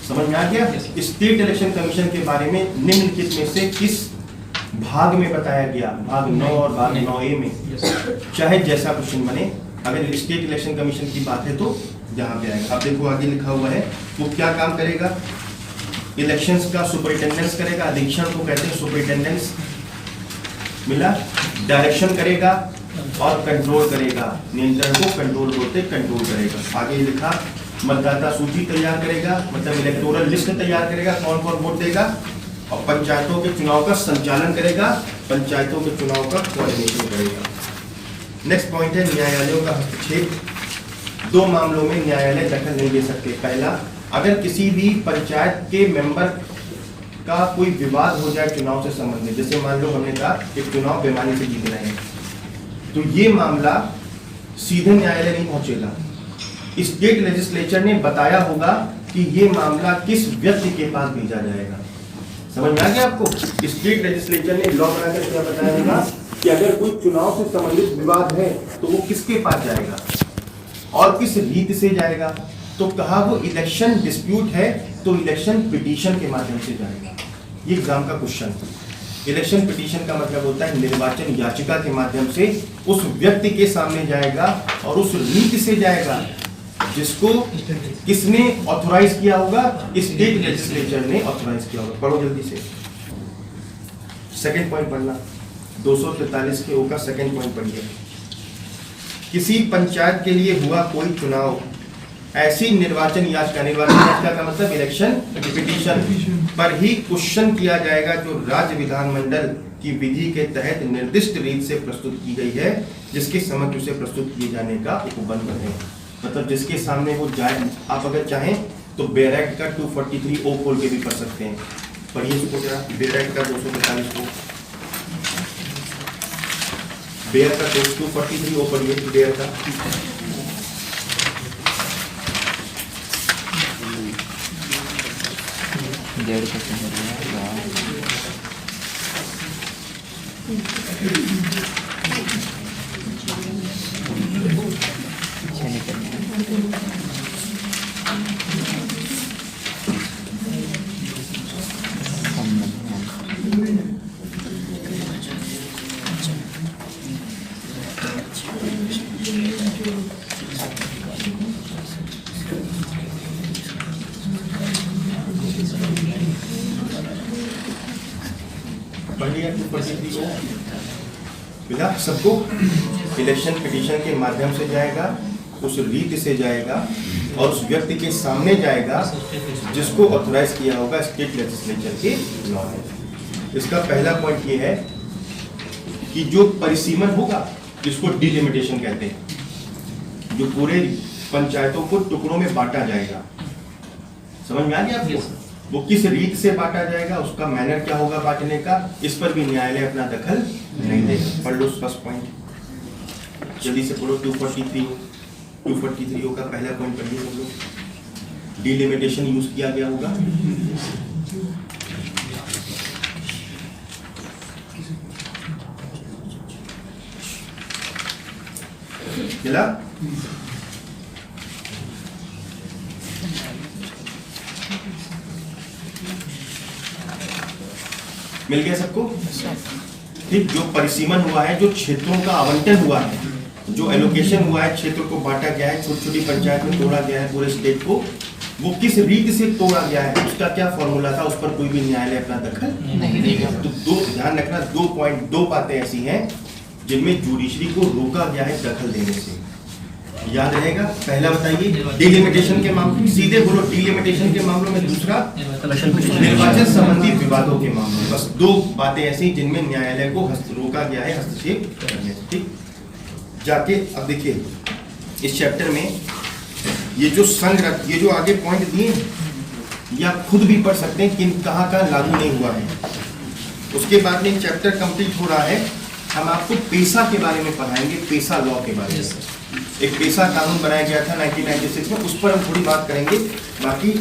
Speaker 1: समझ में आ गया? स्टेट इलेक्शन कमीशन के बारे में निम्नलिखित में से किस भाग में बताया गया? भाग 9 और भाग 9A में, चाहे जैसा क्वेश्चन बने। अगर स्टेट इलेक्शन कमीशन की बात है तो जहां पे आएगा। अब देखो आगे लिखा हुआ है, वो क्या काम करेगा? इलेक्शंस का सुपरिटेंडेंस करेगा, अधीक्षण को कहते हैं सुपरिटेंडेंस, मिला? डायरेक्शन करेगा और कंट्रोल करेगा, नियंत्रण को कंट्रोल बोलते, कंट्रोल करेगा। आगे लिखा, मतदाता सूची तैयार करेगा, मतलब इलेक्टोरल लिस्ट तैयार करेगा, कौन कौन वोट देगा, और पंचायतों के चुनाव का संचालन करेगा, पंचायतों के चुनाव का कोऑर्डिनेशन करेगा। नेक्स्ट पॉइंट है न्यायालयों का हस्तक्षेप। 2 मामलों में न्यायालय दखल नहीं दे सकते। पहला, अगर किसी भी पंचायत के मेंबर का कोई विवाद हो जाए चुनाव से संबंधित, जैसे मान लो हमने कहा एक चुनाव बेईमानी से जीत रहे हैं, तो ये मामला सीधे न्यायालय नहीं पहुंचेगा। स्टेट लेजिस्लेचर ने बताया होगा कि ये मामला किस व्यक्ति के पास भेजा जाएगा। समझ में आ गया आपको? स्टेट लेजिस्लेचर ने लॉ बनाकर क्या बताया होगा कि अगर कोई चुनाव से संबंधित विवाद है तो वो किसके पास जाएगा और किस रीति से जाएगा। तो कहा वो इलेक्शन डिस्प्यूट है तो इलेक्शन पिटीशन के माध्यम से जाएगा। ये एग्जाम का क्वेश्चन। इलेक्शन पिटीशन का मतलब होता है निर्वाचन याचिका के माध्यम से उस व्यक्ति के सामने जाएगा और उस रीति से जाएगा जिसको किसने ऑथोराइज किया होगा? स्टेट लेजिस्लेचर ने ऑथोराइज किया होगा। पढ़ो जल्दी से, सेकंड पॉइंट पढ़ना, 243 के ओ का सेकंड पॉइंट पढ़िए। किसी पंचायत के लिए हुआ कोई चुनाव, ऐसी निर्वाचन याचिका का मतलब इलेक्शन पिटीशन पर ही क्वेश्चन किया जाएगा जो राज्य विधानमंडल की विधि के तहत निर्दिष्ट रीत से प्रस्तुत की गई है, जिसके समक्ष उसे प्रस्तुत किए जाने का उपबंध है। मतलब जिसके सामने वो जाए। आप अगर चाहें तो बेयर एक्ट का 243 ओ खोल के भी पढ़ सकते हैं। पढ़िए इसको जरा, बेयर एक्ट का 243 को, बेयर का 243 ओ पढ़िए, बेयर का। सबको इलेक्शन पिटीशन के माध्यम से जाएगा, उस रीति से जाएगा और उस व्यक्ति के सामने जाएगा जिसको ऑथोराइज किया होगा स्टेट लेजिस्लेचर के लॉ में। इसका पहला पॉइंट ये है कि जो परिसीमन होगा, जिसको डिलिमिटेशन कहते हैं, जो पूरे पंचायतों को टुकड़ों में बांटा जाएगा। समझ में आ गया आपको? वो किस रीत से बांटा जाएगा, उसका मैनर क्या होगा बांटने का, इस पर भी न्यायालय अपना दखल नहीं देगा। पढ़ लो फर्स्ट पॉइंट, जल्दी से पढ़ो। 243 का पहला पॉइंट पढ़िए सब लोग। डिलिमिटेशन यूज किया गया होगा। मिला? मिल गया सबको? ठीक, जो परिसीमन हुआ है, जो क्षेत्रों का आवंटन हुआ है, जो एलोकेशन हुआ है, क्षेत्र को बांटा गया है, छोटी छोटी पंचायत में तोड़ा गया है पूरे स्टेट को, वो किस रीति से तोड़ा गया है, उसका क्या फॉर्मूला था, उस पर कोई भी न्यायालय अपना दखल नहीं देगा। तो दो ध्यान रखना, 2 बातें ऐसी हैं जिनमें जुडिशरी को रोका गया है दखल देने से। याद रहेगा। पहला बताइए डिलिमिटेशन के मामले, सीधे बोलो डिलिमिटेशन के मामलों में, दूसरा निर्वाचन संबंधी विवादों के मामलों में। बस दो बातें ऐसी जिनमें न्यायालय को रोका गया है हस्तक्षेप करने से। ठीक, जाके अब देखिए इस चैप्टर में ये जो संग्रह, ये जो आगे पॉइंट दिए या खुद भी पढ़ सकते हैं कि कहाँ कहाँ लागू नहीं हुआ है। उसके बाद में चैप्टर कंप्लीट हो रहा है, हम आपको पेशा के बारे में पढ़ाएंगे, पेशा लॉ के बारे में। एक पेशा कानून बनाया गया था 1996 में, उस पर हम थोड़ी बात करेंगे। बाकी